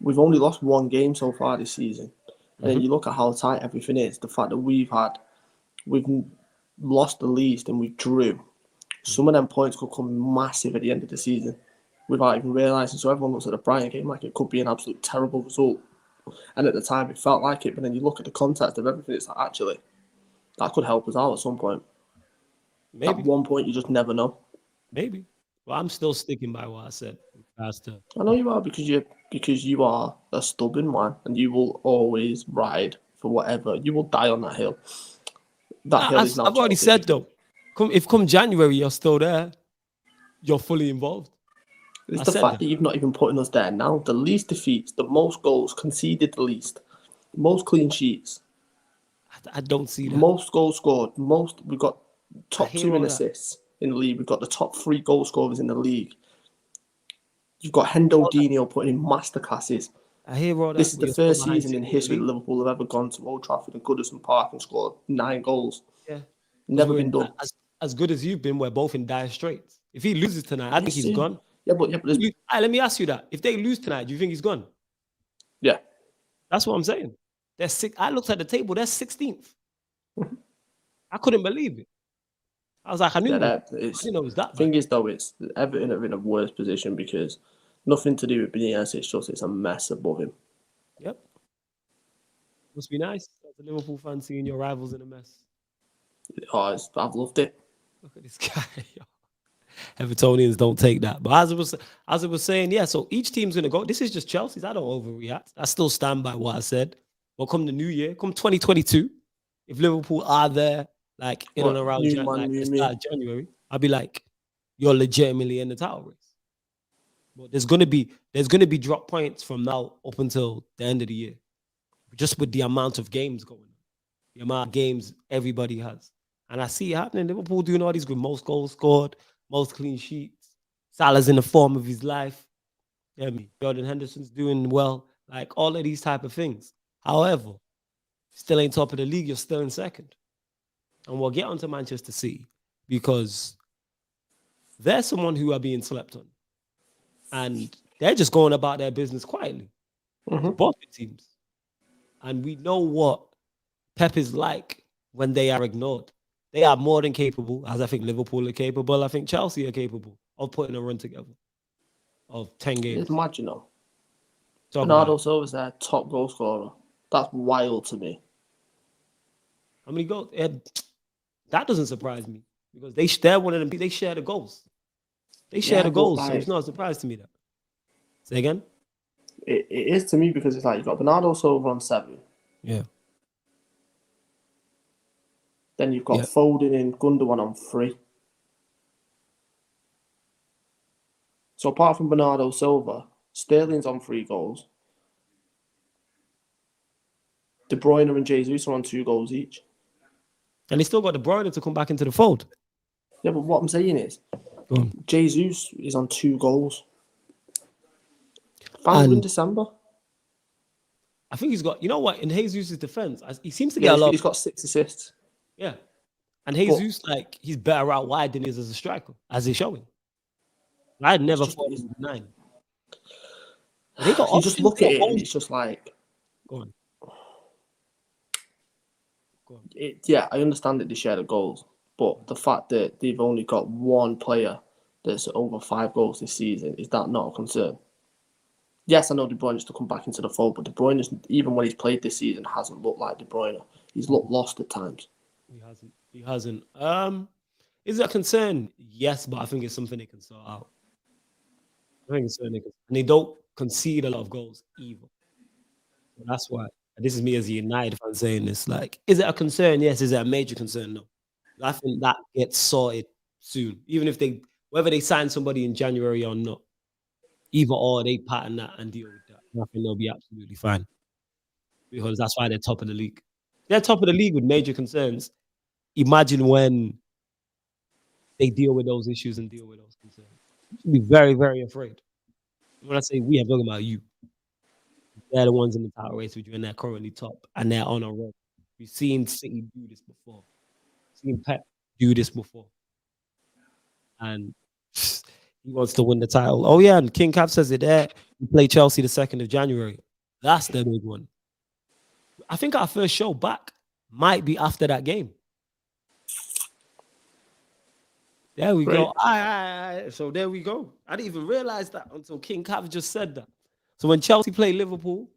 we've only lost one game so far this season, and then you look at how tight everything is. The fact that we've lost the least and we drew. Some of them points could come massive at the end of the season without even realising. So everyone looks at the Brighton game like it could be an absolute terrible result. And at the time, it felt like it. But then you look at the context of everything, it's like, actually, that could help us out at some point. Maybe. At one point, you just never know. Maybe. Well, I'm still sticking by what I said. I know you are because you are a stubborn one and you will always ride for whatever. You will die on that hill. That hill is not. I've already said, though, come January, you're still there, you're fully involved. It's the fact that you've not even putting us there now. The least defeats, the most goals conceded, the least, most clean sheets. I don't see that. Most goals scored. We've got top 2 in assists in the league. We've got the top 3 goal scorers in the league. You've got Hendo Dino putting in masterclasses. I hear all that. This is the first season in history that Liverpool have ever gone to Old Trafford and Goodison Park and scored 9 goals. Yeah. Never been done. As good as you've been, we're both in dire straits. If he loses tonight, I think he's gone. Yeah, but let me ask you that. If they lose tonight, do you think he's gone? Yeah. That's what I'm saying. I looked at the table, they're 16th. I couldn't believe it. I was like, I didn't know it was that bad. Thing is, though, it's Everton are in a worse position because nothing to do with Benitez. It's a mess above him. Yep. Must be nice as a Liverpool fan seeing your rivals in a mess. Oh, I've loved it. Look at this guy. Evertonians don't take that. But as I was saying, yeah, so each team's going to go. This is just Chelsea's. I don't overreact. I still stand by what I said. But come the new year, come 2022, if Liverpool are there, like in and around January, I'll be like, you're legitimately in the title race. But there's gonna be drop points from now up until the end of the year, just with the amount of games going on, the amount of games everybody has, and I see it happening. Liverpool doing all these good, most goals scored, most clean sheets. Salah's in the form of his life. Yeah, Jordan Henderson's doing well. Like all of these type of things. However, still ain't top of the league. You're still in second. And we'll get onto Manchester City because they're someone who are being slept on. And they're just going about their business quietly. Both teams. And we know what Pep is like when they are ignored. They are more than capable, as I think Liverpool are capable. I think Chelsea are capable of putting a run together of 10 games. It's mad, you know. Bernardo Silva's their top goal scorer. That's wild to me. How many goals? That doesn't surprise me because they're one of them. They share the goals. They share the goals, so it's not a surprise to me that. Say again? It is to me because it's like you've got Bernardo Silva on 7. Yeah. Then you've got Foden and Gundogan on 3. So apart from Bernardo Silva, Sterling's on 3 goals. De Bruyne and Jesus are on 2 goals each. And they still got De Bruyne to come back into the fold. Yeah, but what I'm saying is, Jesus is on 2 goals. Found in December. I think he's got, you know what, in Jesus' defense, he seems to get a lot. He's got 6 assists. Yeah. And Jesus, he's better out wide than he is as a striker, as he's showing. I'd never thought he was 9. You just look at it and it's just like... Go on. I understand that they share the goals, but the fact that they've only got one player that's over 5 goals this season, is that not a concern? Yes, I know De Bruyne's to come back into the fold, but De Bruyne, even when he's played this season, hasn't looked like De Bruyne. He's looked lost at times. He hasn't. Is it a concern? Yes, but I think it's something they can sort out. I think it's something and they don't concede a lot of goals either. So that's why. And this is me as a United fan saying this. Like, is it a concern? Yes. Is it a major concern? No. I think that gets sorted soon. Even if whether they sign somebody in January or not, either or they pattern that and deal with that. I think they'll be absolutely fine because that's why they're top of the league. They're top of the league with major concerns. Imagine when they deal with those issues and deal with those concerns. You should be very, very afraid. When I say we, I'm talking about you. They're the ones in the title race with you, and they're currently top, and they're on a run. We've seen City do this before. Seen Pep do this before. And he wants to win the title. Oh, yeah, and King Cap says it there. We play Chelsea the 2nd of January. That's the big one. I think our first show back might be after that game. There we go. So there we go. I didn't even realize that until King Cap just said that. So when Chelsea play Liverpool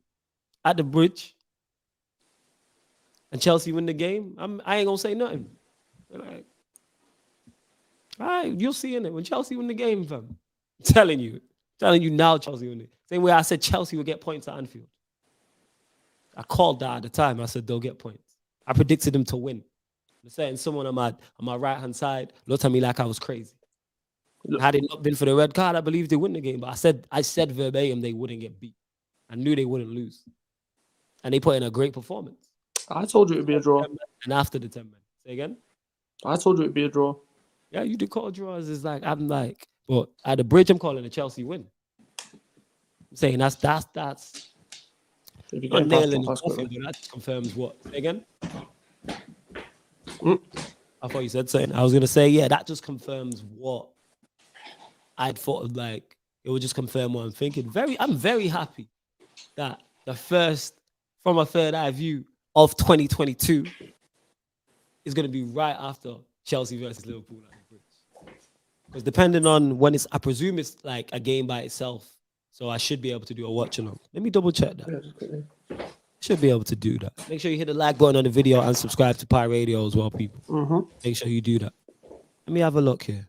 at the Bridge and Chelsea win the game, I ain't gonna say nothing. Like, all right, you'll see in it when Chelsea win the game, fam. I'm telling you now, Chelsea win it. Same way I said Chelsea will get points at Anfield. I called that at the time. I said they'll get points. I predicted them to win. I'm saying someone on my right hand side looked at me like I was crazy. Had it not been for the red card, I believe they win the game. But I said verbatim they wouldn't get beat. I knew they wouldn't lose, and they put in a great performance. I told you it'd be a draw. And after the 10 men, say again. I told you it'd be a draw. Yeah, you did call draws. It's like but at the Bridge, I'm calling a Chelsea win. I'm saying that's. If you're Not getting nailing past the coffin, but that confirms what? Say again? I thought you said something. I was going to say, yeah, that just confirms what I'd thought of. Like, it would just confirm what I'm thinking. I'm very happy that the first, from a third eye view of 2022 is going to be right after Chelsea versus Liverpool at the Bridge. Because depending on when I presume it's like a game by itself. So I should be able to do a watch along. Let me double check that. Should be able to do that. Make sure you hit the like button on the video and subscribe to Pi Radio as well, people. Make sure you do that. Let me have a look here.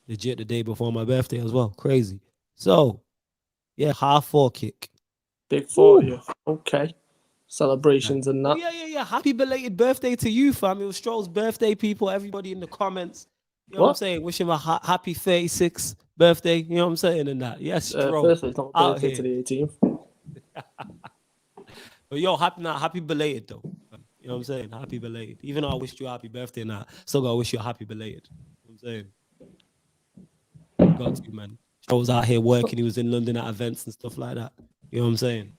Legit the day before my birthday as well. Crazy. So, yeah, 4:30 kick. Big 40th. Okay. Celebrations and that. Yeah. Happy belated birthday to you, fam. It was Stroll's birthday, people. Everybody in the comments. You know what I'm saying? Wish him a happy 36th birthday. You know what I'm saying? And that. Yes, Stroll. Firstly, it's not my birthday to the 18th. But yo, happy belated though. You know what I'm saying? Happy belated. Even though I wished you a happy birthday now, still gotta wish you a happy belated. You know what I'm saying? Got to, man. Stroll was out here working. He was in London at events and stuff like that. You know what I'm saying?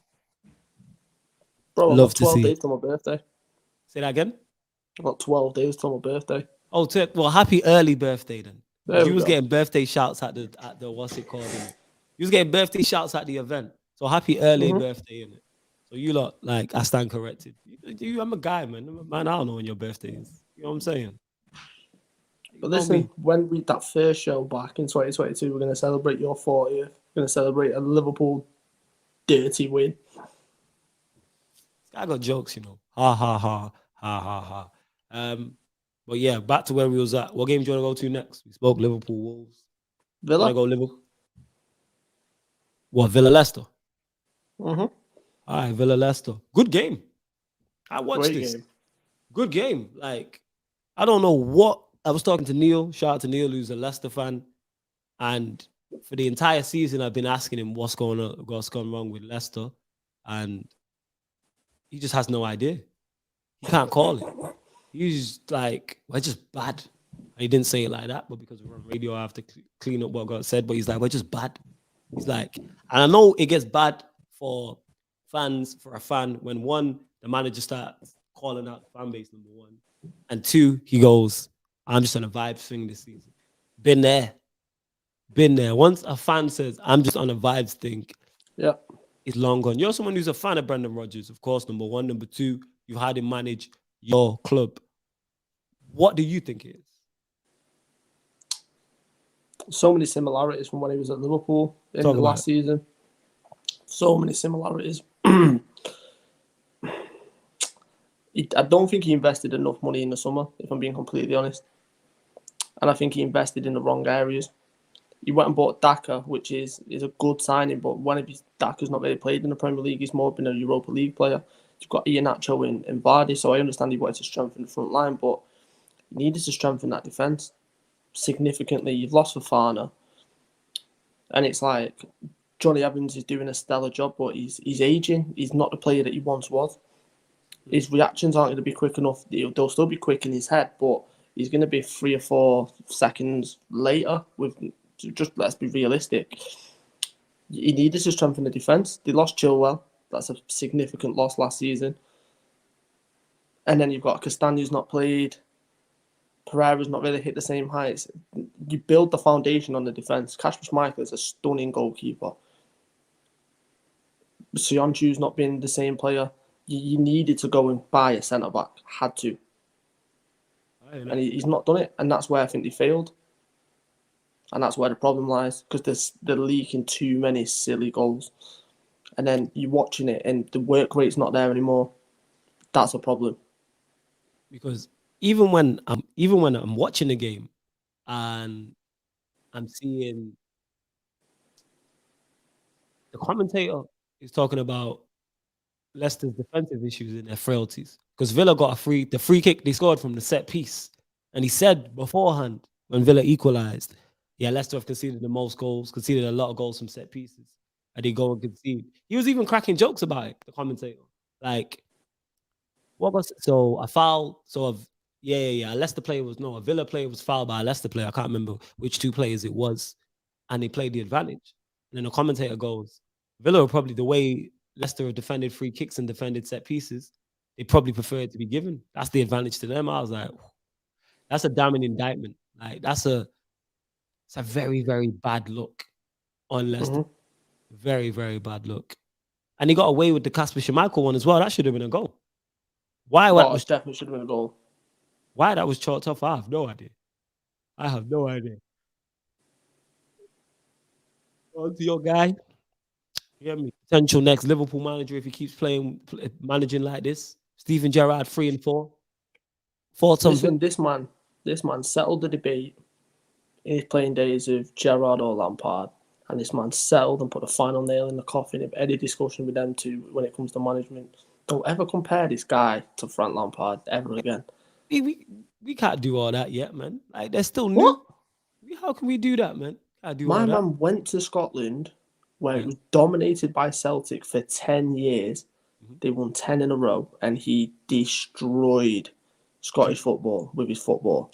Bro, love to see 12 days it. till my birthday. Say that again? I've got 12 days till my birthday. Oh, well, happy early birthday then. You was go. getting birthday shouts at the what's it called? You was getting birthday shouts at the event. So happy early birthday, innit? So you lot, like, I stand corrected. I'm a guy, man. Man, I don't know when your birthday is. You know what I'm saying? But listen, when we that first show back in 2022, we're going to celebrate your 40th. We're going to celebrate a Liverpool dirty win. I got jokes, you know. Ha, ha, ha. Ha, ha, ha. But yeah, back to where we was at. What game do you want to go to next? We spoke Liverpool, Wolves. Villa? Want to go Liverpool? What, Villa, Leicester? All right, Villa, Leicester. Good game. I watched Great this. Game. Good game. Like, I don't know what. I was talking to Neil. Shout out to Neil, who's a Leicester fan. And for the entire season, I've been asking him what's gone wrong with Leicester. And he just has no idea. He can't call it. He's like, we're just bad. He didn't say it like that, but because we're on radio, I have to clean up what got said. But he's like, we're just bad. He's like, and I know it gets bad for a fan, when one, the manager starts calling out the fan base, number one. And two, he goes, I'm just on a vibe thing this season. Been there. Once a fan says, I'm just on a vibes thing, it's long gone. You're someone who's a fan of Brendan Rodgers, of course, number one. Number two, you've had him manage your club. What do you think it is? So many similarities from when he was at Liverpool in the last season. So many similarities. I don't think he invested enough money in the summer, if I'm being completely honest. And I think he invested in the wrong areas. He went and bought Daka, which is a good signing, but one of his Daka's not really played in the Premier League. He's more been a Europa League player. You've got Iheanacho and Vardy, so I understand he wanted to strengthen the front line, but you needed to strengthen that defence significantly. You've lost Fofana, and it's like Johnny Evans is doing a stellar job, but he's aging. He's not the player that he once was. His reactions aren't going to be quick enough. They'll still be quick in his head, but he's going to be 3 or 4 seconds later. Just let's be realistic. He needed to strengthen the defence. They lost Chilwell. That's a significant loss last season. And then you've got Castaño's not played. Pereira's not really hit the same heights. You build the foundation on the defence. Kasper Schmeichel is a stunning goalkeeper. Sionchu's not been the same player. You needed to go and buy a centre-back. Had to. And he's not done it. And that's where I think they failed. And that's where the problem lies. Because they're leaking too many silly goals. And then you're watching it and the work rate's not there anymore. That's a problem. Because even when I'm watching the game and I'm seeing the commentator is talking about Leicester's defensive issues and their frailties. Because Villa got the free kick they scored from the set piece. And he said beforehand when Villa equalised, yeah, Leicester have conceded the most goals, conceded a lot of goals from set pieces. And they go and concede. He was even cracking jokes about it, the commentator. Like, what was it? So a foul, a Villa player was fouled by a Leicester player. I can't remember which 2 players it was. And they played the advantage. And then the commentator goes, Villa are probably the way Leicester have defended free kicks and defended set pieces. They probably prefer it to be given. That's the advantage to them. I was like, that's a damning indictment. Like, it's a very, very bad look on Leicester. Mm-hmm. Very, very bad look. And he got away with the Kasper Schmeichel one as well. That should have been a goal. Definitely should have been a goal. Why that was chalked off, I have no idea. On to your guy. You get me? Potential next Liverpool manager if he keeps managing like this. Steven Gerrard, 3 and 4. Listen, this man settled the debate in his playing days of Gerrard or Lampard. And this man settled and put a final nail in the coffin of any discussion with them two when it comes to management. Don't ever compare this guy to Frank Lampard ever again. We can't do all that yet, man. Like, they're still new. What? How can we do that, man? My man went to Scotland where it was dominated by Celtic for 10 years. Mm-hmm. They won 10 in a row and he destroyed Scottish football with his football.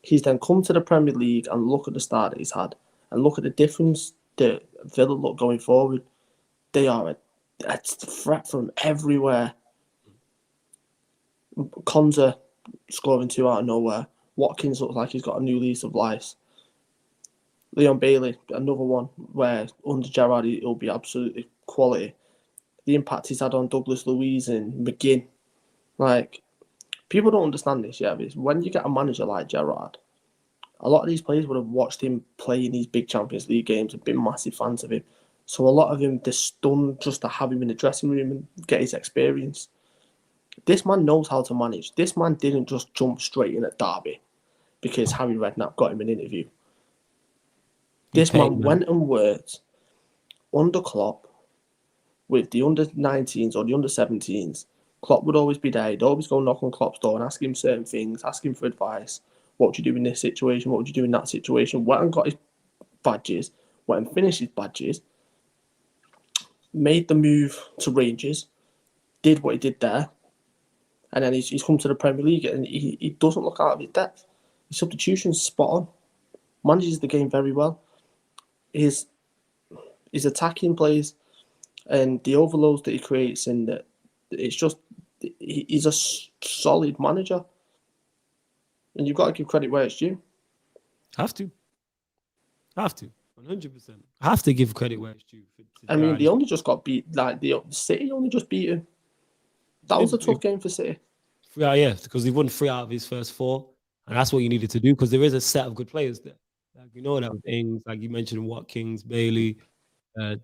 He's then come to the Premier League and look at the start that he's had and look at the difference that Villa look going forward. They are a threat from everywhere. Konza scoring 2 out of nowhere. Watkins looks like he's got a new lease of life. Leon Bailey, another one where under Gerrard he'll be absolutely quality. The impact he's had on Douglas Luiz and McGinn. Like, people don't understand this yet. But when you get a manager like Gerrard, a lot of these players would have watched him play in these big Champions League games and been massive fans of him. So a lot of them, they're stunned just to have him in the dressing room and get his experience. This man knows how to manage. This man didn't just jump straight in at Derby because Harry Redknapp got him an interview. This man went and worked under Klopp with the under-19s or the under-17s. Klopp would always be there. He'd always go knock on Klopp's door and ask him certain things, ask him for advice. What would you do in this situation? What would you do in that situation? Went and got his badges, went and finished his badges, made the move to Rangers, did what he did there, and then he's come to the Premier League and he doesn't look out of his depth. His substitution's spot on. Manages the game very well. His attacking plays and the overloads that he creates, and it's just, he's a solid manager. And you've got to give credit where it's due. Have to. 100%. Have to give credit where it's due. I mean, they only just got beat. Like, the City only just beat him. That was a tough game for City. Yeah, because he won 3 out of his first 4. And that's what you needed to do, because there is a set of good players there. Like, you know that with things, like you mentioned, Watkins, Bailey,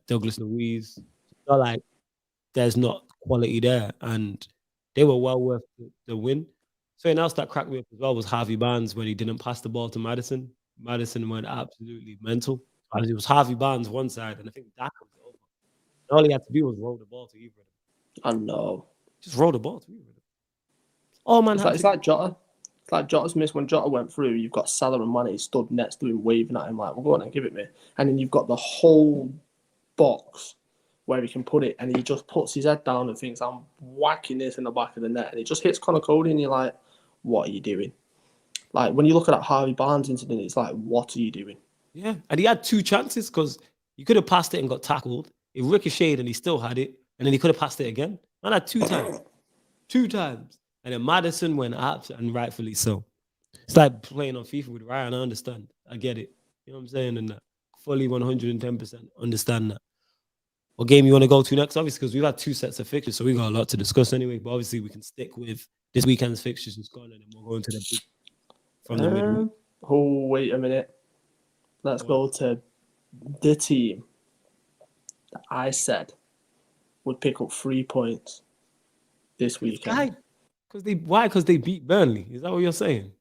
Douglas Luiz. It's not like there's not quality there. And they were well worth the win. Something else that cracked me up as well was Harvey Barnes when he didn't pass the ball to Maddison. Madison went absolutely mental. It was Harvey Barnes one side, and I think that was over. All he had to do was roll the ball to either of them. I know. Just roll the ball to either of them. Oh man, It's like Jota. It's like Jota's missed when Jota went through. You've got Salah and Mane stood next to him, waving at him like, "Well, go on and give it me." And then you've got the whole box where he can put it, and he just puts his head down and thinks, "I'm whacking this in the back of the net," and it just hits Connor Cody, and you're like, "What are you doing?" Like when you look at that Harvey Barnes incident, it's like, "What are you doing?" Yeah, and he had 2 chances because he could have passed it and got tackled. It ricocheted and he still had it, and then he could have passed it again. Man had 2 times, 2 times, and then Madison went up, and rightfully so. It's like playing on FIFA with Ryan. I understand. I get it. You know what I'm saying? And that fully 110% understand that. What game you want to go to next? Obviously, because we've had 2 sets of fixtures, so we got a lot to discuss anyway. But obviously, we can stick with this weekend's fixtures just gone, and then we'll go into the big from the middle. Oh, wait a minute. Let's go to the team that I said would pick up 3 points this weekend. Why? Because they beat Burnley. Is that what you're saying?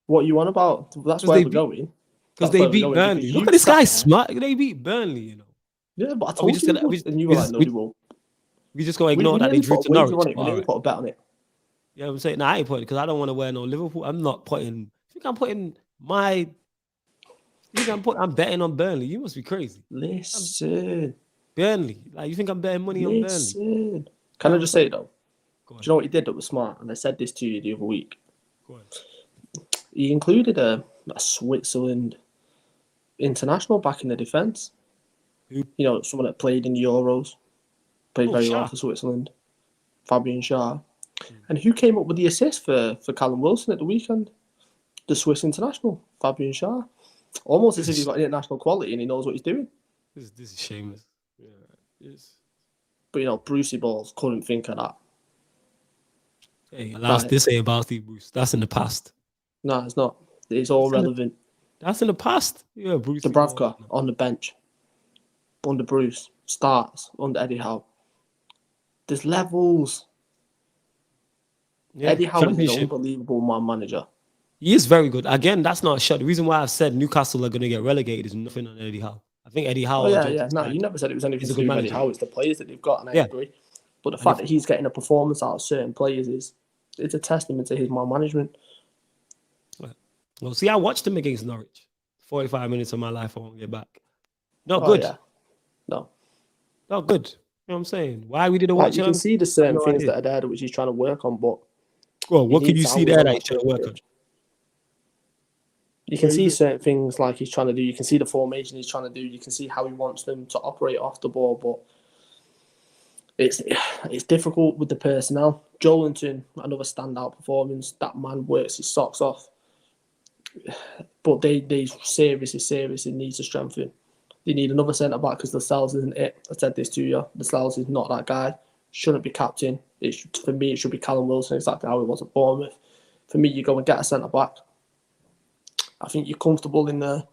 What you want about? That's where we're going. Because they beat Burnley. Look at this guy smart. They beat Burnley, you know. Yeah, but I told you, and you were like, "No, they won't." We just gonna ignore that they drew to Norwich. We didn't put a bet on it. Yeah, I'm saying, I ain't putting it because I don't want to wear no Liverpool. I'm not putting. I'm betting on Burnley. You must be crazy. Listen, Burnley. Like you think I'm betting money on Burnley? Can I just say though? Do you know what he did that was smart? And I said this to you the other week. Go on. He included a Switzerland international back in the defence. Who? You know, someone that played in the Euros, played very well for Switzerland. Fabian Schär. And who came up with the assist for Callum Wilson at the weekend? The Swiss international, Fabian Schär. Almost as if he's got international quality and he knows what he's doing. This is shameless. Yeah, it's... But, you know, Brucey Balls couldn't think of that. Hey, this ain't about Steve Bruce. That's in the past. No, it's not. It's all relevant. That's in the past. Yeah, Bruce. Dubravka on the bench. Under Bruce. Starts under Eddie Howe. There's levels. Yeah, Eddie Howe is an unbelievable manager. He is very good. Again, that's not a shot. The reason why I've said Newcastle are going to get relegated is nothing on Eddie Howe. I think Eddie Howe... Oh, yeah. No, you never said it was anything to do with Eddie Howe. It's the players that they've got, and I agree. But the fact that he's getting a performance out of certain players it's a testament to his management. Well, see, I watched him against Norwich. 45 minutes of my life I won't get back. Not good. Yeah. No. Not good. You know what I'm saying? Why we didn't watch him? You can see the certain things that are there which he's trying to work on, but... Well, what can you see there that he's trying to work on? You can see certain things like he's trying to do. You can see the formation he's trying to do. You can see how he wants them to operate off the ball, but it's difficult with the personnel. Joelinton, another standout performance. That man works his socks off. But they seriously need to strengthen. They need another centre-back because Lascelles isn't it. I said this to you. Lascelles is not that guy. Shouldn't be captain. For me, it should be Callum Wilson, exactly how it was at Bournemouth. For me, you go and get a centre-back. I think you're comfortable in there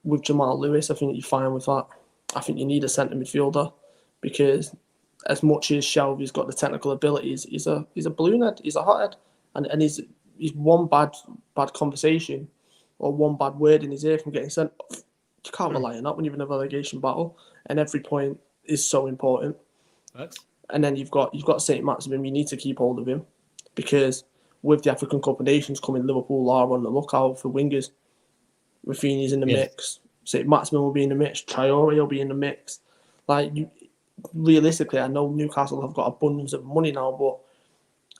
with Jamal Lewis. I think you're fine with that. I think you need a centre midfielder because as much as Shelby's got the technical abilities, he's a balloon head. He's a hothead, and he's one bad conversation or one bad word in his ear from getting sent off. You can't rely on that when you're in a relegation battle, and every point is so important. Thanks. And then you've got St. Maximin. You need to keep hold of him because with the African Cup of Nations coming, Liverpool are on the lookout for wingers. Rafinha's in the mix. St. Maximin will be in the mix. Traore will be in the mix. Realistically, I know Newcastle have got abundance of money now, but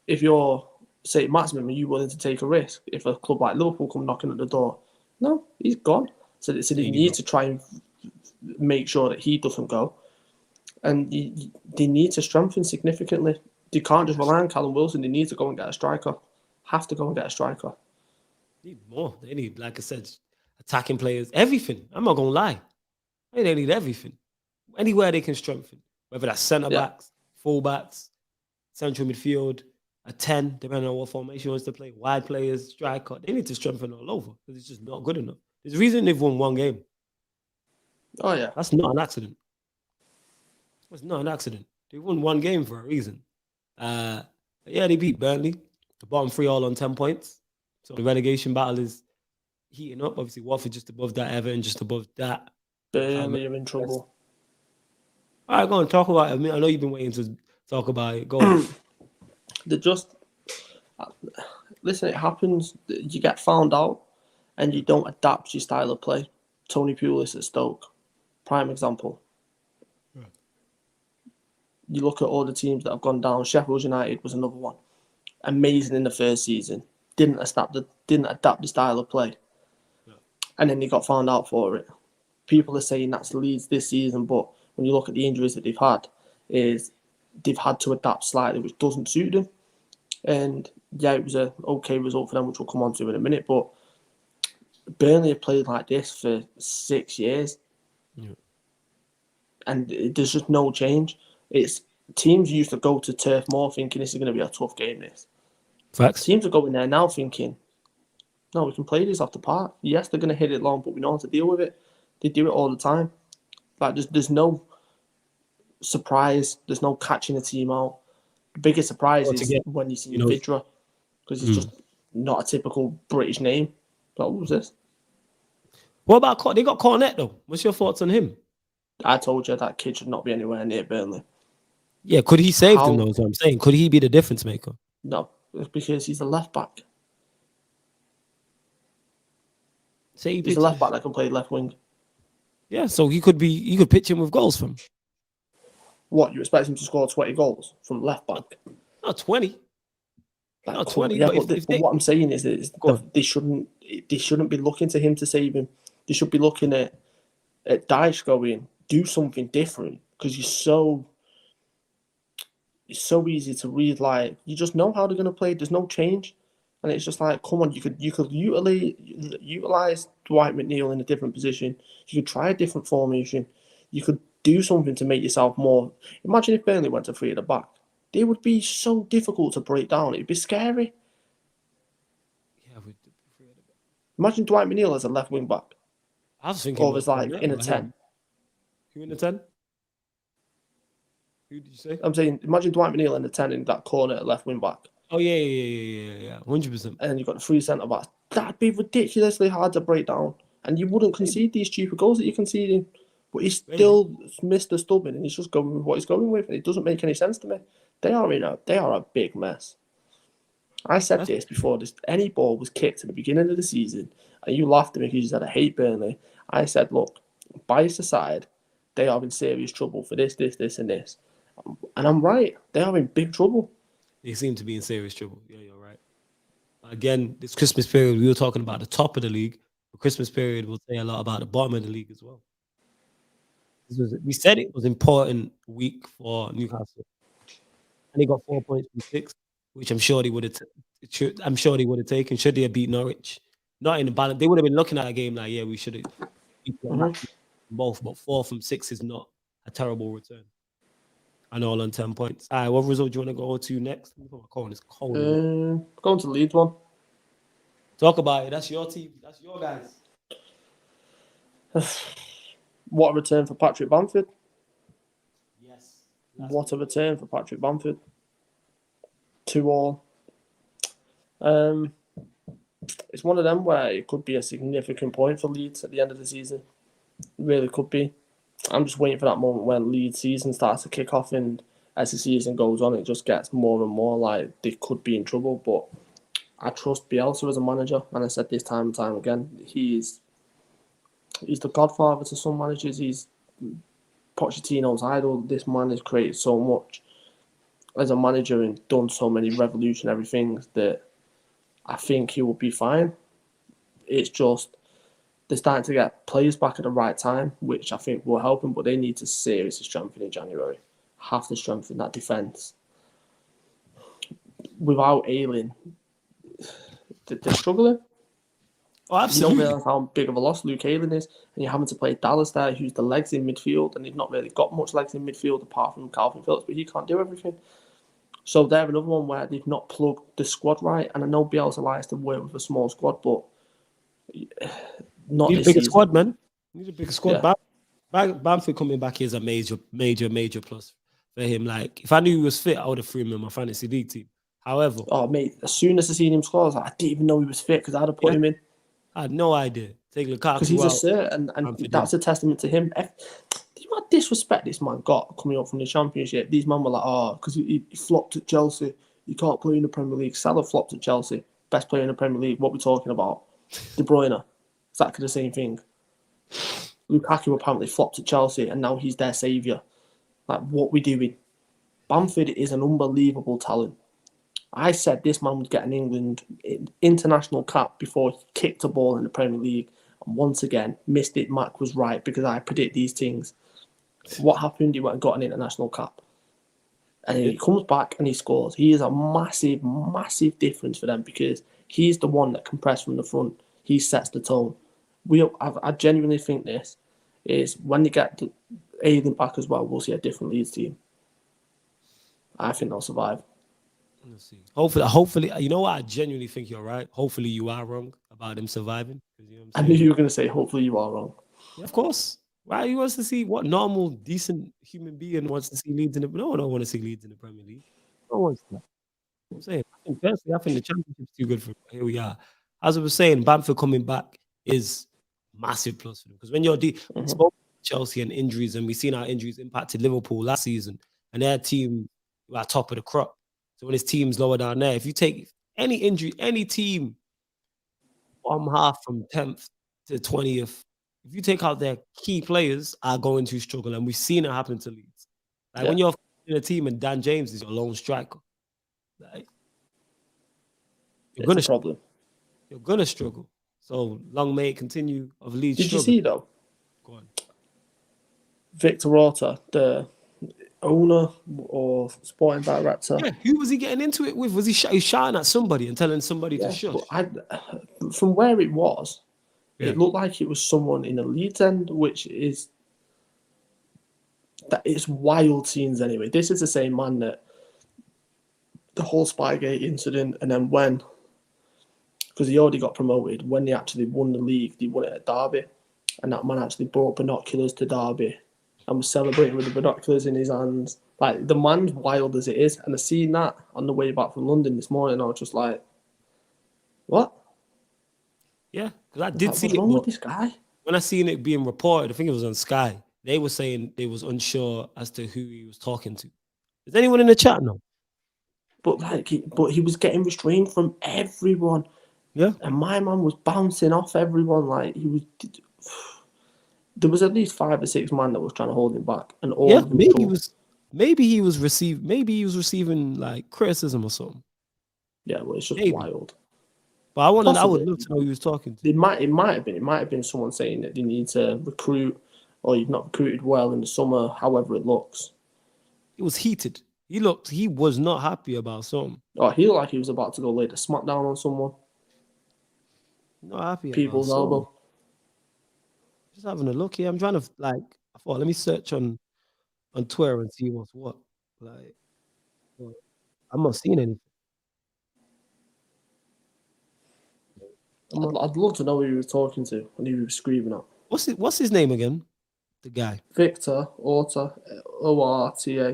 if you're St. Maximin, are you willing to take a risk? If a club like Liverpool come knocking at the door, no, he's gone. So they need to try and make sure that he doesn't go. And they need to strengthen significantly. They can't just rely on Callum Wilson. They need to go and get a striker. Have to go and get a striker. They need more. They need, like I said, attacking players. Everything. I'm not going to lie. They need everything. Anywhere they can strengthen. Whether that's centre-backs, full-backs, central midfield, a 10, depending on what formation he wants to play, wide players, striker. They need to strengthen all over because it's just not good enough. There's a reason they've won one game. Oh, yeah. That's not an accident. It's not an accident. They won one game for a reason. They beat Burnley. The bottom 3 all on 10 points. So the relegation battle is heating up. Obviously, Watford just above that, Everton just above that. Burnley are in trouble. All right, go on, talk about it. I mean, I know you've been waiting to talk about it. Go on. They're just listen. It happens. You get found out, and you don't adapt your style of play. Tony Pulis at Stoke, prime example. You look at all the teams that have gone down. Sheffield United was another one. Amazing in the first season. Didn't adapt the style of play, and then they got found out for it. People are saying that's Leeds this season, but when you look at the injuries that they've had, they've had to adapt slightly, which doesn't suit them. And yeah, it was an okay result for them, which we'll come on to in a minute. But Burnley have played like this for 6 years, and there's just no change. It's teams used to go to Turf Moor thinking this is going to be a tough game. This Facts. teams are going there now thinking, no, we can play this off the park. Yes, they're going to hit it long, but we know how to deal with it. They do it all the time. Like there's no surprise. There's no catching a team out. The biggest surprise is when you see Vidra, because it's just not a typical British name. But what was this? What about they got Cornet though? What's your thoughts on him? I told you that kid should not be anywhere near Burnley. Yeah, could he save them though? Is what I'm saying. Could he be the difference maker? No, it's because he's a left back. He's a left back that can play left wing. Yeah, so he could pitch him with goals from. What, you expect him to score 20 goals from left back? Not 20. Not 20. Yeah, but what I'm saying is that they shouldn't be looking to him to save him. They should be looking at Dyche going, do something different, because it's so easy to read. Like, you just know how they're going to play. There's no change. And it's just like, come on, you could utilize Dwight McNeil in a different position. You could try a different formation. You could do something to make yourself more. Imagine if Burnley went to three at the back. They would be so difficult to break down. It'd be scary. Yeah, imagine Dwight McNeil as a left wing back. I was thinking, or as like in a 10. Who in the 10? Who did you say? I'm saying, imagine Dwight McNeil in the 10 in that corner at left wing back. Oh yeah, 100%. And then you've got the three centre backs. That'd be ridiculously hard to break down, and you wouldn't concede these stupid goals that you're conceding. But he's still Mr. Stubborn, and he's just going with what he's going with, and it doesn't make any sense to me. They are a big mess. I said this before any ball was kicked at the beginning of the season, and you laughed at me because you said I hate Burnley. I said, look, bias aside, they are in serious trouble for this, and this. And I'm right. They are in big trouble. They seem to be in serious trouble. Yeah, you're right. Again, this Christmas period, we were talking about the top of the league. The Christmas period will say a lot about the bottom of the league as well. We said it was an important week for Newcastle, and they got 4 points from 6, which I'm sure they would have taken. Should they have beat Norwich? Not in the balance. They would have been looking at a game like, yeah, we should have both, but 4 from 6 is not a terrible return. And all on 10 points. All right, what result do you want to go to next? It's cold. Going to Leeds one. Talk about it. That's your team. That's your guys. What a return for Patrick Bamford. Yes. What a return for Patrick Bamford. 2-2. It's one of them where it could be a significant point for Leeds at the end of the season. It really could be. I'm just waiting for that moment when Leeds season starts to kick off, and as the season goes on, it just gets more and more like they could be in trouble. But I trust Bielsa as a manager, and I said this time and time again, he's the godfather to some managers. He's Pochettino's idol. This man has created so much as a manager and done so many revolutionary things that I think he will be fine. It's just they're starting to get players back at the right time, which I think will help them, but they need to seriously strengthen in January. Have to strengthen that defence. Without Ayling, they're struggling. Oh, absolutely. You don't realise how big of a loss Luke Ayling is, and you're having to play Dallas there, who's the legs in midfield, and they've not really got much legs in midfield apart from Calvin Phillips, but he can't do everything. So they're another one where they've not plugged the squad right, and I know Bielsa likes to work with a small squad, but not need this a bigger season. squad, man. Need a bigger squad. Yeah. Bamford coming back is a major plus for him. Like, if I knew he was fit, I would have threw him in my fantasy league team. However, oh mate, as soon as I seen him score, I was like, I didn't even know he was fit because I'd have put him in. I had no idea. Take Because Lukaku he's a out. cert, and Bamford that's a testament to him. Do you know what disrespect this man got coming up from the Championship? These men were like, oh, because he flopped at Chelsea. You can't play in the Premier League. Salah flopped at Chelsea. Best player in the Premier League. What we're talking about. De Bruyne. Exactly the same thing. Lukaku apparently flopped at Chelsea, and now he's their saviour. Like, what we doing? Bamford is an unbelievable talent. I said this man would get an England international cap before he kicked a ball in the Premier League. And once again, missed it. Mac was right because I predict these things. What happened? He went and got an international cap. And he comes back and he scores. He is a massive, massive difference for them because he's the one that can press from the front. He sets the tone. I genuinely think this is when they get Aiden back as well, we'll see a different Leeds team. I think they'll survive. Let's see. Hopefully, you know what? I genuinely think you're right. Hopefully, you are wrong about them surviving. You know what I knew you were going to say, hopefully you are wrong. Yeah, of course. Right? He wants to see what normal, decent human being wants to see Leeds in the. No one don't want to see Leeds in the Premier League. No one's that. I'm saying, personally, I think the Championship's too good for. Here we are. As I was saying, Bamford coming back is massive plus for them because when you're we spoke Chelsea and injuries, and we've seen how injuries impacted Liverpool last season, and their team were at top of the crop. So when his team's lower down there, if you take any injury, any team, bottom half from 10th to 20th, if you take out their key players, are going to struggle, and we've seen it happen to Leeds. Like when you're in a team and Dan James is your lone striker, like, it's a problem. You're gonna struggle. So long may it continue of Leeds. Did you see though? Go on. Victor Orta, the owner or sporting director. Yeah, who was he getting into it with? Was he shouting at somebody and telling somebody to shush? From where it was, it looked like it was someone in the Leeds end, which is that it's wild scenes anyway. This is the same man that the whole Spygate incident, and then because he already got promoted, when they actually won the league, they won it at Derby, and that man actually brought binoculars to Derby and was celebrating with the binoculars in his hands. Like, the man's wild as it is, and I seen that on the way back from London this morning. I was just like, what? Yeah, because I did see what's wrong with this guy? When I seen it being reported, I think it was on Sky, they were saying they was unsure as to who he was talking to. Is anyone in the chat now? But he was getting restrained from everyone. Yeah. And my man was bouncing off everyone. Like, there was at least 5 or 6 men that was trying to hold him back, and all of them maybe he was receiving like criticism or something. Yeah, well, it's just wild. But I would love to know who he was talking to. It might have been someone saying that they need to recruit, or you've not recruited well in the summer, however it looks. It was heated. He was not happy about something. Oh, he looked like he was about to go lay the smackdown on someone. Not happy. People's elbow. Just having a look here. I'm trying to I thought, let me search on Twitter and see what's what. Like, I'm not seeing anything. I'd love to know who he was talking to when he was screaming at. What's his name again? The guy. Victor Orta, Orta. Yeah.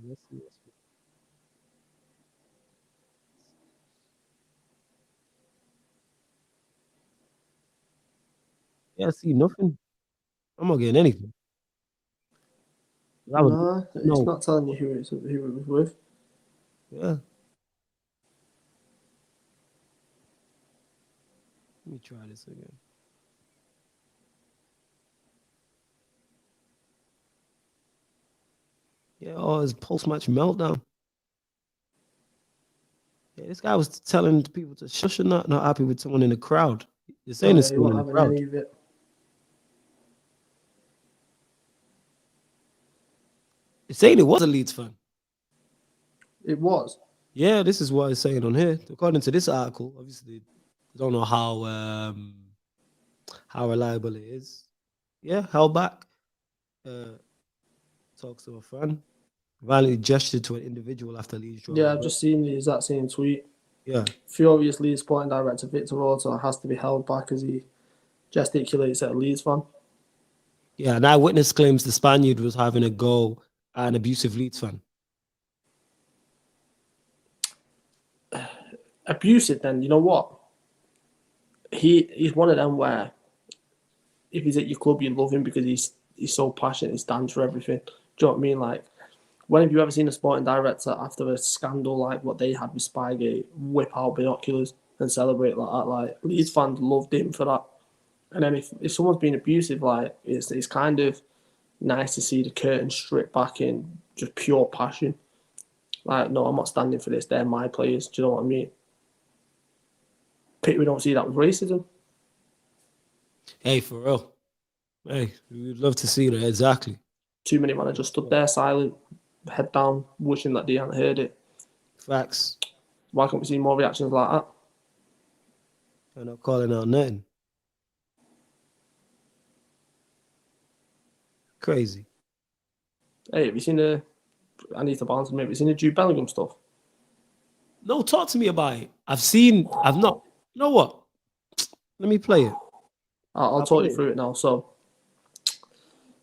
Let's see. Yeah, I see nothing. I'm not getting anything. No, it's not telling you who it was with. Yeah. Let me try this again. Yeah, his post-match meltdown. Yeah, this guy was telling people to shush and not happy with someone in the crowd. You're saying this in the crowd. Any of it. It's saying it was a Leeds fan. It was. Yeah, this is what it's saying on here. According to this article, obviously, I don't know how reliable it is. Yeah, held back. Talks to a fan. Violently gestured to an individual after Leeds. Yeah, I've just seen the exact same tweet. Yeah. Furious Leeds sporting director Victor Orta has to be held back as he gesticulates at a Leeds fan. Yeah, an eyewitness claims the Spaniard was having a go at an abusive Leeds fan. Abusive, then, you know what? He's one of them where if he's at your club, you love him because he's so passionate, he stands for everything. Do you know what I mean? Like, when have you ever seen a sporting director after a scandal like what they had with Spygate whip out binoculars and celebrate like that? Like, Leeds fans loved him for that. And then if someone's being abusive, like, it's kind of nice to see the curtain stripped back in just pure passion. Like, no, I'm not standing for this. They're my players. Do you know what I mean? We don't see that with racism. Hey, for real. Hey, we'd love to see that. Exactly. Too many managers stood there silent, head down, wishing that they hadn't heard it. Facts. Why can't we see more reactions like that? I'm not calling out nothing. Crazy. Hey, have you seen I need to balance maybe. Have you seen the Jude Bellingham stuff? No, talk to me about it. I've not. You know what? Let me play it. I'll talk you through it now. So,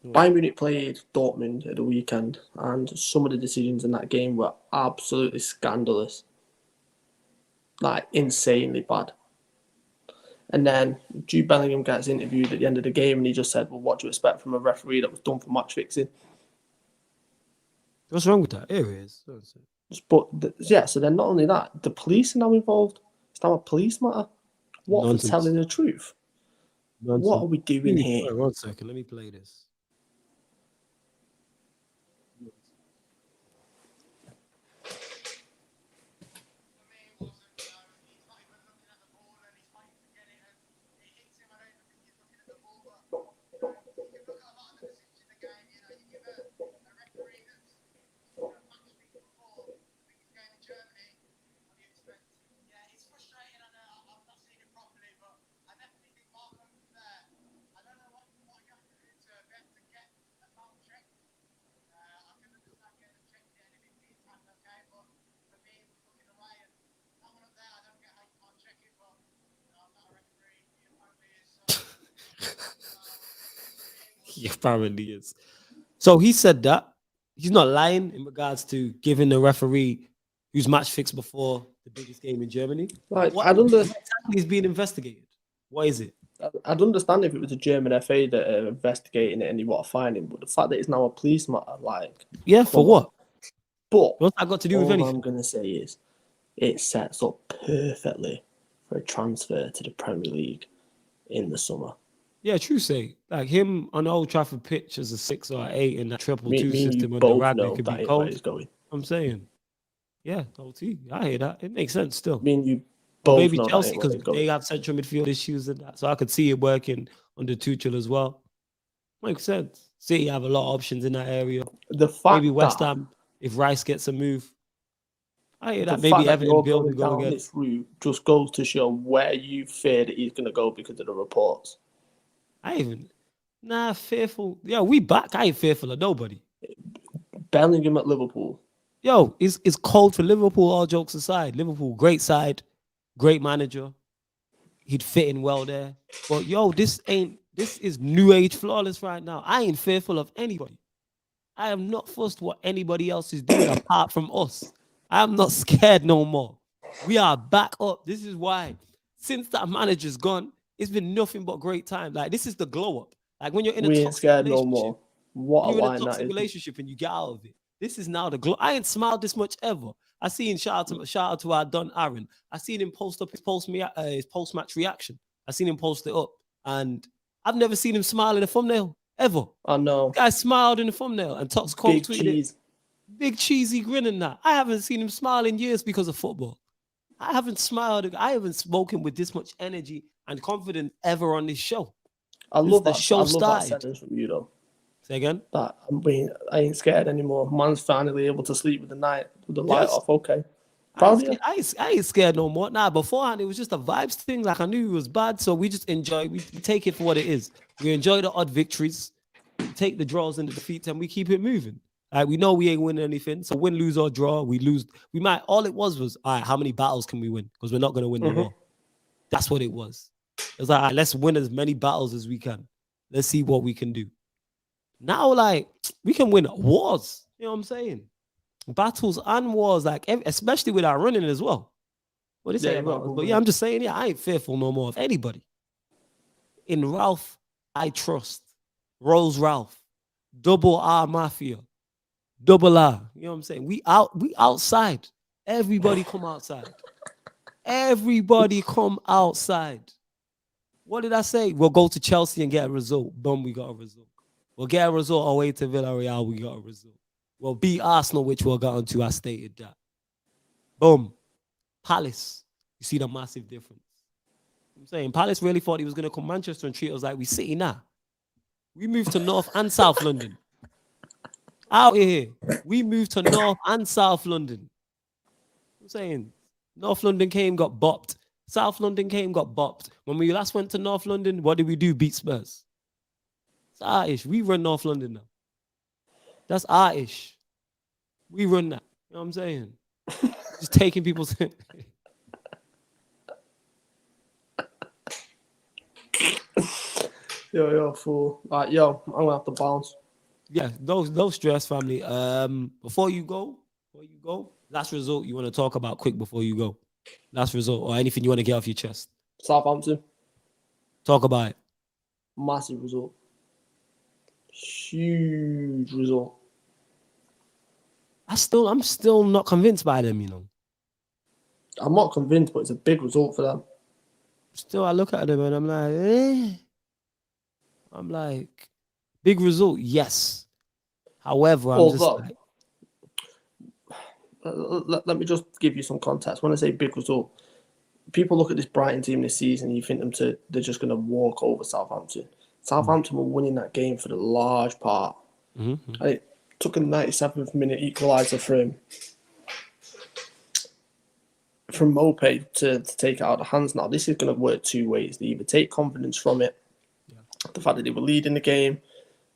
Bayern Munich played Dortmund at the weekend, and some of the decisions in that game were absolutely scandalous. Like, insanely bad. And then Jude Bellingham gets interviewed at the end of the game, and he just said, well, what do you expect from a referee that was done for match fixing? What's wrong with that? Here it is. But, so then not only that, the police are now involved. It's now a police matter. What, nonsense. For telling the truth? Nonsense. What are we doing here? One second, let me play this. He apparently is. So he said that he's not lying in regards to giving the referee who's match fixed before the biggest game in Germany. Like, what exactly is being investigated? What is it? I'd understand if it was a German FA that are investigating it and you want to find him, but the fact that it's now a police matter, like, yeah, for what? But what's that got to do with anything? All I'm gonna say is it sets up perfectly for a transfer to the Premier League in the summer. Yeah, true say. Like him on the Old Trafford pitch as a 6 or 8 in that 3-2 system under Rangnick could be cold. I'm saying. Yeah, OT. I hear that. It makes sense still. I mean, you both maybe know Chelsea because they have central midfield issues and that. So I could see it working under Tuchel as well. Makes sense. City have a lot of options in that area. The fact maybe West Ham, if Rice gets a move. I hear that. Maybe Everton going down this route just goes to show where you fear that he's going to go because of the reports. Fearful. Yeah, we back. I ain't fearful of nobody. Bellingham at Liverpool. Yo, it's cold for Liverpool, all jokes aside. Liverpool, great side, great manager. He'd fit in well there. But yo, this is new age flawless right now. I ain't fearful of anybody. I am not fussed what anybody else is doing apart from us. I'm not scared no more. We are back up. This is why. Since that manager's gone, it's been nothing but great time. Like, this is the glow up. Like, when you're in a toxic relationship, no more. You're in a toxic relationship and you get out of it. This is now the glow. I ain't smiled this much ever. I seen shout out to our Don Aaron. I seen him post up his post-match reaction. I seen him post it up. And I've never seen him smile in a thumbnail, ever. I know. The guy smiled in the thumbnail and Tox Cole tweeted it. Big cheesy grin and that. I haven't seen him smile in years because of football. I haven't smiled. I haven't spoken with this much energy and confidence ever on this show. I love that sentence from you, though. Say again? I ain't scared anymore. Man's finally able to sleep with the light off. Okay. I ain't scared no more. Nah, beforehand, it was just a vibes thing. Like, I knew it was bad, so we just enjoy. We take it for what it is. We enjoy the odd victories, take the draws and the defeats, and we keep it moving. Like, we know we ain't winning anything, so win, lose, or draw, we lose. We might. All it was, all right, how many battles can we win? Because we're not going to win the war. That's what it was. It was like, all right, let's win as many battles as we can. Let's see what we can do. Now, like, we can win wars. You know what I'm saying? Battles and wars, like, especially with our running as well. What they say Yeah, about us? Liverpool But yeah, running. I'm just saying, yeah, I ain't fearful no more of anybody. In Ralph, I trust. Rose Ralph, double R Mafia, double R. You know what I'm saying? We outside. Everybody come outside. Everybody come outside. What did I say? We'll go to Chelsea and get a result. Boom, we got a result. We'll get a result away to Villarreal. We got a result. We'll beat Arsenal, which we'll get onto. I stated that. Boom. Palace. You see the massive difference. I'm saying Palace really thought he was going to come Manchester and treat us like we City now. We moved to North and South London. Out here. We moved to North and South London. I'm saying North London came, got bopped. South London came, got bopped. When we last went to North London, what did we do? Beat Spurs. It's our ish. We run North London now. That's our ish. We run that. You know what I'm saying? Just taking people's... Yo, fool. Right, yo, I'm gonna have to bounce. Yeah, no stress, family. Before you go, last result you want to talk about quick before you go. Last result or anything you want to get off your chest. Southampton, Talk about it. massive result. Huge result. I'm still not convinced by them, you know. I'm not convinced, but it's a big result for them. Still, I look at them and I'm like, I'm like, big result, yes. However, I'm just like, let me just give you some context. When I say big result, people look at this Brighton team this season, you think they're just going to walk over Southampton. Southampton were winning that game for the large part. mm-hmm. And it took a 97th minute equaliser from Mope to take it out of the hands. Now, this is going to work two ways. They either take confidence from it, the fact that they were leading the game,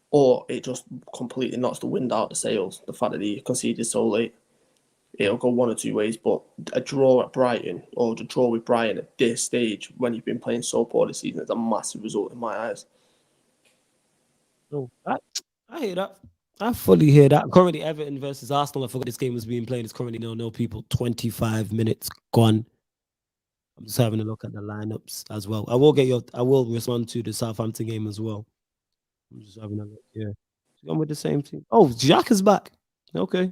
or it just completely knocks the wind out of the sails, the fact that they conceded so late. It'll go one or two ways, but a draw at Brighton or a draw with Brighton at this stage when you've been playing so poor this season is a massive result in my eyes. No, I hear that. I fully hear that. Currently, Everton versus Arsenal. I forgot this game was being played. It's currently no people. 25 minutes gone. I'm just having a look at the lineups as well. I will respond to the Southampton game as well. I'm just having a look. Yeah, going with the same team. Oh, Jack is back. Okay,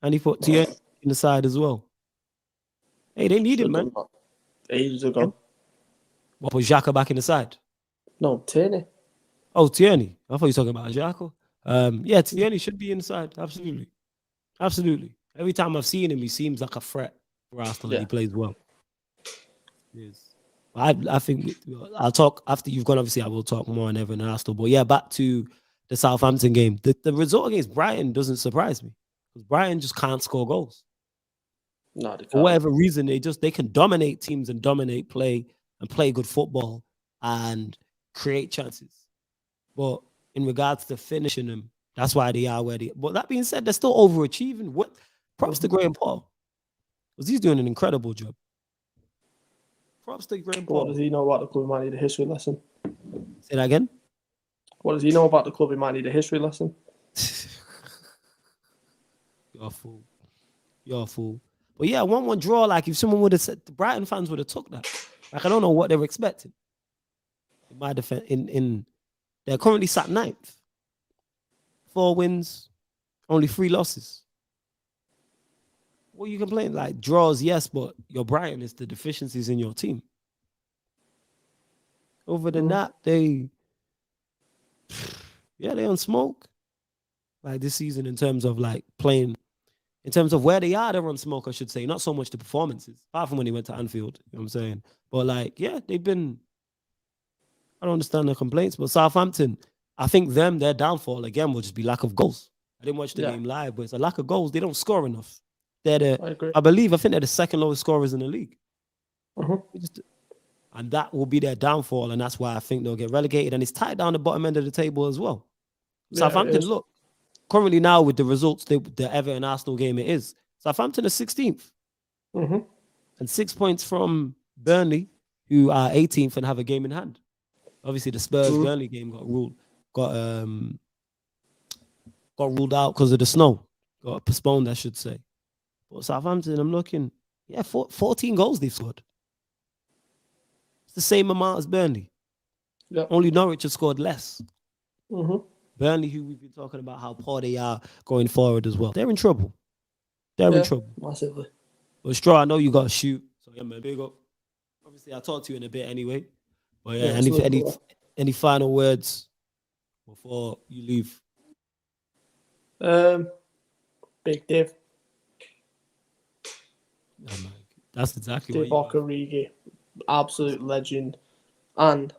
and he put Tierney in the side as well. Hey, they need him, man. Ages ago. What, put Xhaka back in the side? No, Tierney. Oh, Tierney. I thought you were talking about Xhaka. Yeah, Tierney should be inside. Absolutely. Absolutely. Every time I've seen him, he seems like a threat for Arsenal and he plays well. Yes. I think I'll talk after you've gone. Obviously, I will talk more on Everton and Arsenal. But yeah, back to the Southampton game. The result against Brighton doesn't surprise me because Brighton just can't score goals. No, they can't. For whatever reason, they can dominate teams and dominate play and play good football and create chances. But in regards to finishing them, that's why they are where they. But that being said, they're still overachieving. What props to Graham Paul? Because he's doing an incredible job. Props to Graham Paul. What does he know about the club? He might need a history lesson. Say that again. What does he know about the club? He might need a history lesson. You're a fool. You're a fool. But yeah, 1-1 draw. Like if someone would have said, the Brighton fans would have took that. Like I don't know what they were expecting. In my defense, they're currently sat 9th. 4 wins, only 3 losses. What you complain? Like draws, yes, but your Brighton is the deficiencies in your team. Other than that, they on smoke. Like this season, in terms of like playing, in terms of where they are, they're on smoke. I should say, not so much the performances, apart from when they went to Anfield. You know what I'm saying? But like, yeah, they've been. I don't understand the complaints, but Southampton, I think their downfall again will just be lack of goals. I didn't watch the game live, but it's a lack of goals. They don't score enough. I think they're the second lowest scorers in the league. And that will be their downfall, and that's why I think they'll get relegated. And it's tight down the bottom end of the table as well. Yeah, Southampton, look, currently now with the results, the Everton Arsenal game it is. Southampton is 16th. And 6 points from Burnley, who are 18th and have a game in hand. Obviously, the Spurs Burnley game got got ruled out because of the snow. Got postponed, I should say. But Southampton, I'm looking, 14 goals they've scored. It's the same amount as Burnley. Yep. Only Norwich have scored less. Mm-hmm. Burnley, who we've been talking about how poor they are going forward as well. They're in trouble. They're in trouble. Massively. But Straw, I know you got to shoot. So, yeah, man, big up. Obviously, I'll talk to you in a bit anyway. But, yeah, any final words before you leave? Big Div. Oh, man. That's exactly Div what you Okarigi. Absolute legend. And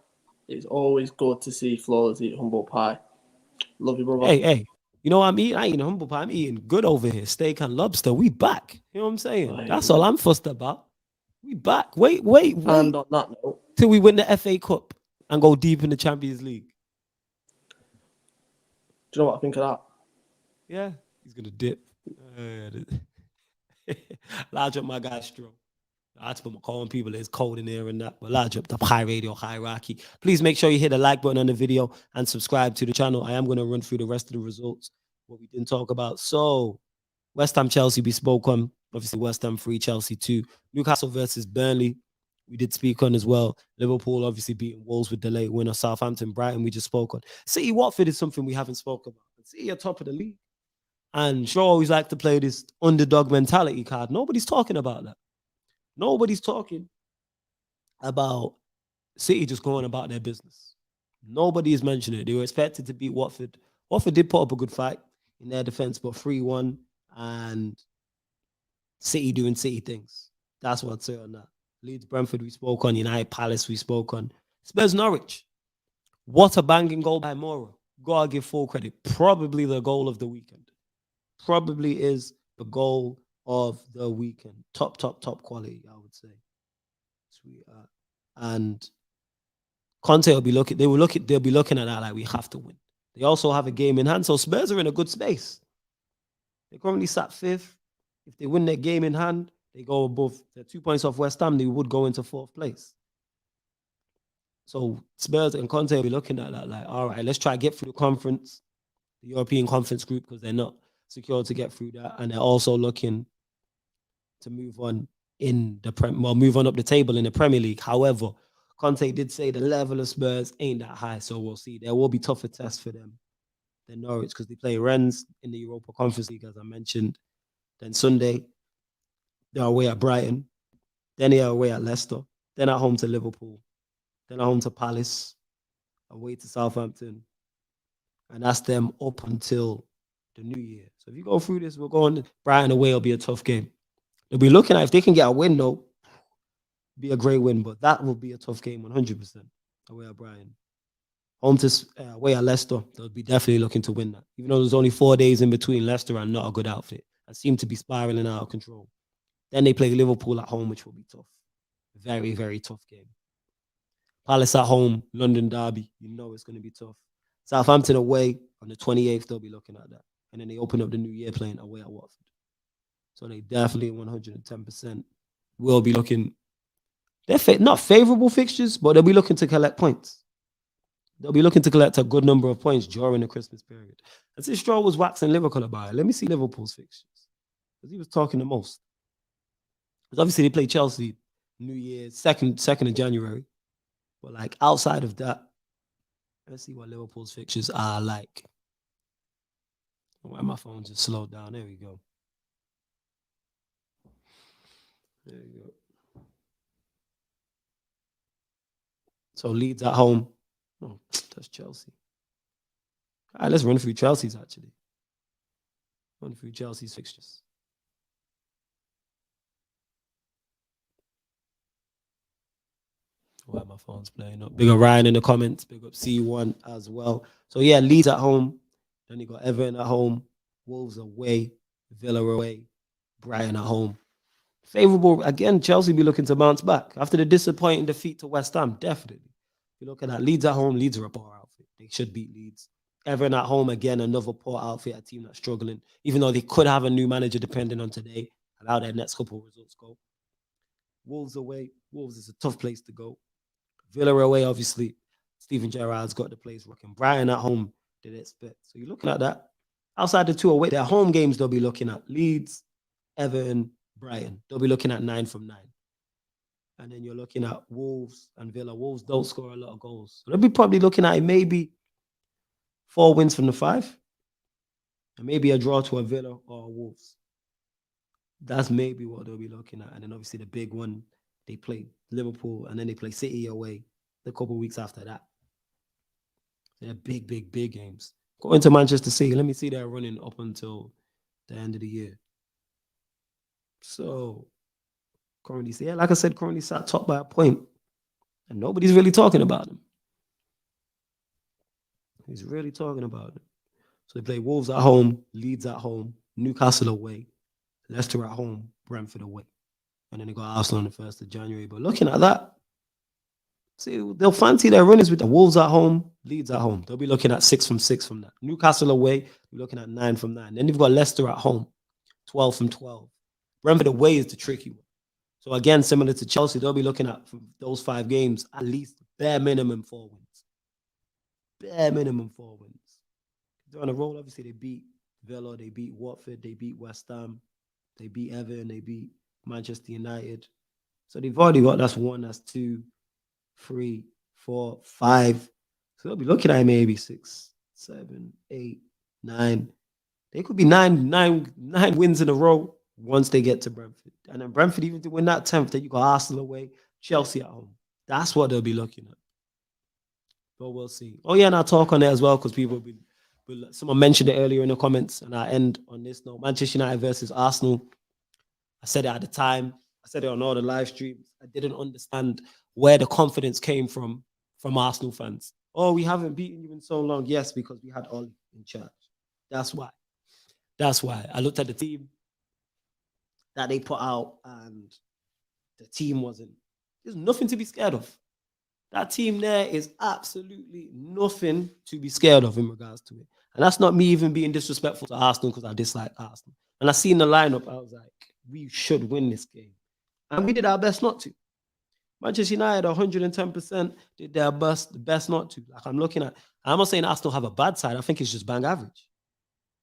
it's always good to see Flawless eat humble pie. Love you, brother. Hey. You know what I'm eating? I ain't eating humble pie. I'm eating good over here. Steak and lobster. We back. You know what I'm saying? That's all I'm fussed about. We back. Wait. And on that note, till we win the FA Cup and go deep in the Champions League. Do you know what I think of that? Yeah, he's going to dip. Large up my guy Stro. I had to put calling people it's cold in there and that, but large up the Pie Radio hierarchy. Please make sure you hit the like button on the video and subscribe to the channel. I am going to run through the rest of the results, what we didn't talk about. So, West Ham Chelsea we spoke on. Obviously, West Ham 3, Chelsea 2. Newcastle versus Burnley, we did speak on as well. Liverpool obviously beating Wolves with the late winner. Southampton, Brighton, we just spoke on. City Watford is something we haven't spoken about. City are top of the league. And sure, always like to play this underdog mentality card. Nobody's talking about that. Nobody's talking about City just going about their business. Nobody is mentioning it. They were expected to beat Watford. Watford did put up a good fight in their defense, but 3-1 and City doing City things. That's what I'd say on that. Leeds, Brentford, we spoke on. United, Palace, we spoke on. Spurs, Norwich. What a banging goal by Mora. Gotta give full credit. Probably the goal of the weekend. Probably is the goal of the weekend. Top quality, I would say. Sweetheart. And Conte will be looking, they'll be looking at that like we have to win. They also have a game in hand. So Spurs are in a good space. They're currently sat 5th. If they win their game in hand, they go above. They're 2 points off West Ham. They would go into 4th place. So Spurs and Conte will be looking at that like, all right, let's try to get through the conference, the European Conference group, because they're not secure to get through that. And they're also looking to move on move on up the table in the Premier League. However, Conte did say the level of Spurs ain't that high, so we'll see. There will be tougher tests for them than Norwich because they play Rennes in the Europa Conference League, as I mentioned. Then Sunday, they're away at Brighton. Then they're away at Leicester. Then at home to Liverpool. Then at home to Palace. Away to Southampton. And that's them up until the new year. So if you go through this, we're going Brighton away will be a tough game. They'll be looking at if they can get a win, though, be a great win. But that will be a tough game, 100%. Away at Brighton. Home to away at Leicester. They'll be definitely looking to win that. Even though there's only 4 days in between, Leicester are not a good outfit. I seem to be spiraling out of control. Then they play Liverpool at home, which will be tough. Very, very tough game. Palace at home, London derby. You know it's going to be tough. Southampton away on the 28th, they'll be looking at that. And then they open up the new year playing away at Watford. So they definitely 110% will be looking. They're not favorable fixtures, but they'll be looking to collect points. They'll be looking to collect a good number of points during the Christmas period. And since Stroll was waxing lyrical about it, let me see Liverpool's fixtures. Because he was talking the most. Because obviously they play Chelsea New Year, 2nd of January. But like outside of that, let's see what Liverpool's fixtures are like. Why my phone just slowed down? There we go. There you go. So Leeds at home. Oh, that's Chelsea. All right, let's run through Chelsea's actually. Run through Chelsea's fixtures. Why my phone's playing up. Big up Ryan in the comments. Big up C1 as well. So yeah, Leeds at home. Then you got Everton at home. Wolves away. Villa away. Brighton at home. Favorable. Again, Chelsea be looking to bounce back. After the disappointing defeat to West Ham, definitely. If you look at that, Leeds at home, Leeds are a poor outfit. They should beat Leeds. Everton at home, again, another poor outfit, a team that's struggling. Even though they could have a new manager depending on today, allow their next couple of results go. Wolves away. Wolves is a tough place to go. Villa away, obviously. Steven Gerrard's got the place working. Brighton at home, did expect. So you're looking at that. Outside the 2 away, their home games they'll be looking at Leeds, Everton, Brighton. They'll be looking at 9 from 9. And then you're looking at Wolves and Villa. Wolves don't score a lot of goals. So they'll be probably looking at maybe 4 wins from the 5. And maybe a draw to a Villa or a Wolves. That's maybe what they'll be looking at. And then obviously the big one, they play Liverpool and then they play City away a couple of weeks after that. They're big, big, big games. Going to Manchester City, let me see they're running up until the end of the year. So, currently, yeah, like I said, currently sat top by a point. And nobody's really talking about them. He's really talking about them. So they play Wolves at home, Leeds at home, Newcastle away, Leicester at home, Brentford away. And then they got Arsenal on the 1st of January. But looking at that, see, they'll fancy their runners with the Wolves at home, Leeds at home. They'll be looking at 6 from 6 from that. Newcastle away, we're looking at 9 from 9. Then you've got Leicester at home, 12 from 12. Brentford away is the tricky one. So again, similar to Chelsea, they'll be looking at from those 5 games, at least bare minimum 4 wins. Bare minimum 4 wins. They're on a roll. Obviously, they beat Villa, they beat Watford, they beat West Ham, they beat Everton, they beat Manchester United. So they've already got, that's 1, that's 2, 3, 4, 5. So they'll be looking at maybe 6, 7, 8, 9. They could be nine wins in a row once they get to Brentford. And then Brentford, even to win that 10th, then you got Arsenal away, Chelsea at home. That's what they'll be looking at. But we'll see. Oh, yeah, and I'll talk on it as well because people will someone mentioned it earlier in the comments, and I end on this note. Manchester United versus Arsenal. I said it at the time. I said it on all the live streams. I didn't understand where the confidence came from Arsenal fans. Oh, we haven't beaten you in so long. Yes, because we had Oli in charge. That's why. That's why. I looked at the team that they put out, and the team there's nothing to be scared of. That team there is absolutely nothing to be scared of in regards to it. And that's not me even being disrespectful to Arsenal because I dislike Arsenal. And I seen the lineup, I was like, we should win this game. And we did our best not to. Manchester United, 110%, did their best not to. Like I'm looking at, I'm not saying Arsenal have a bad side. I think it's just bang average.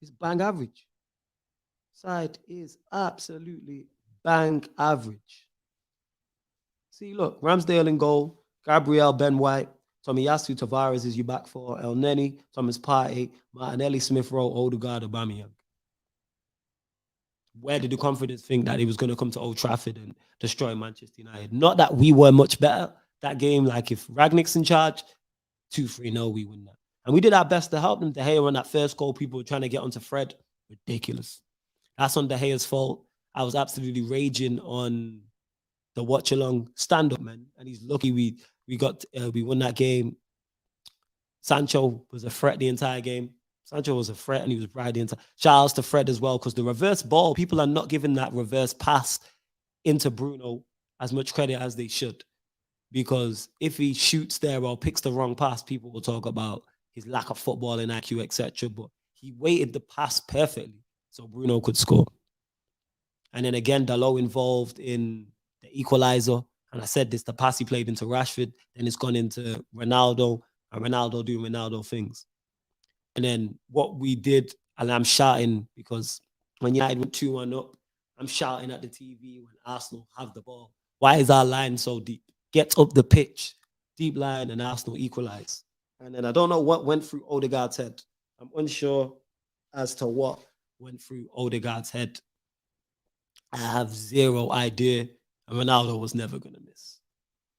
It's bang average. Side is absolutely bang average. See, look, Ramsdale in goal, Gabriel, Ben White, Tomiyasu, Tavares is you back for, El Neni, Thomas Partey, Martinelli, Smith Rowe, Odegaard, Aubameyang. Where did the confidence think that he was going to come to Old Trafford and destroy Manchester United? Not that we were much better that game. Like if Rangnick's in charge, 2-3, no, we win that. And we did our best to help them. De Gea on that first goal, people were trying to get onto Fred. Ridiculous. That's on De Gea's fault. I was absolutely raging on the watch along stand up, man. And he's lucky we won that game. Sancho was a threat the entire game. Sancho was a threat and he was right the entire. Shout outs to Fred as well, because the reverse ball, people are not giving that reverse pass into Bruno as much credit as they should. Because if he shoots there or picks the wrong pass, people will talk about his lack of footballing IQ, etc. But he weighted the pass perfectly so Bruno could score. And then again, Dalot involved in the equalizer. And I said this, the pass he played into Rashford, then it's gone into Ronaldo, and Ronaldo doing Ronaldo things. And then what we did, and I'm shouting because when United went 2-1 up, I'm shouting at the TV when Arsenal have the ball. Why is our line so deep? Get up the pitch, deep line, and Arsenal equalize. And then I don't know what went through Odegaard's head. I'm unsure as to what went through Odegaard's head. I have zero idea. And Ronaldo was never going to miss.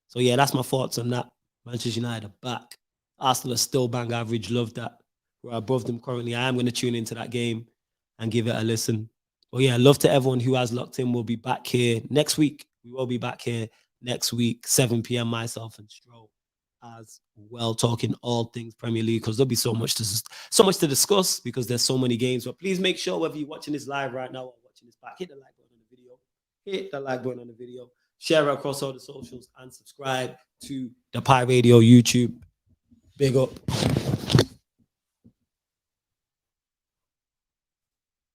So, yeah, that's my thoughts on that. Manchester United are back. Arsenal are still bang average. Love that. We're above them currently. I am going to tune into that game and give it a listen. But, yeah, love to everyone who has locked in. We'll be back here next week. We will be back here next week, 7 p.m. myself and Stroll as well, talking all things Premier League, because there'll be so much to discuss because there's so many games. But please make sure whether you're watching this live right now or watching this back, hit the like button on the video. Hit the like button on the video, share it across all the socials, and subscribe to the Pie Radio YouTube. Big up.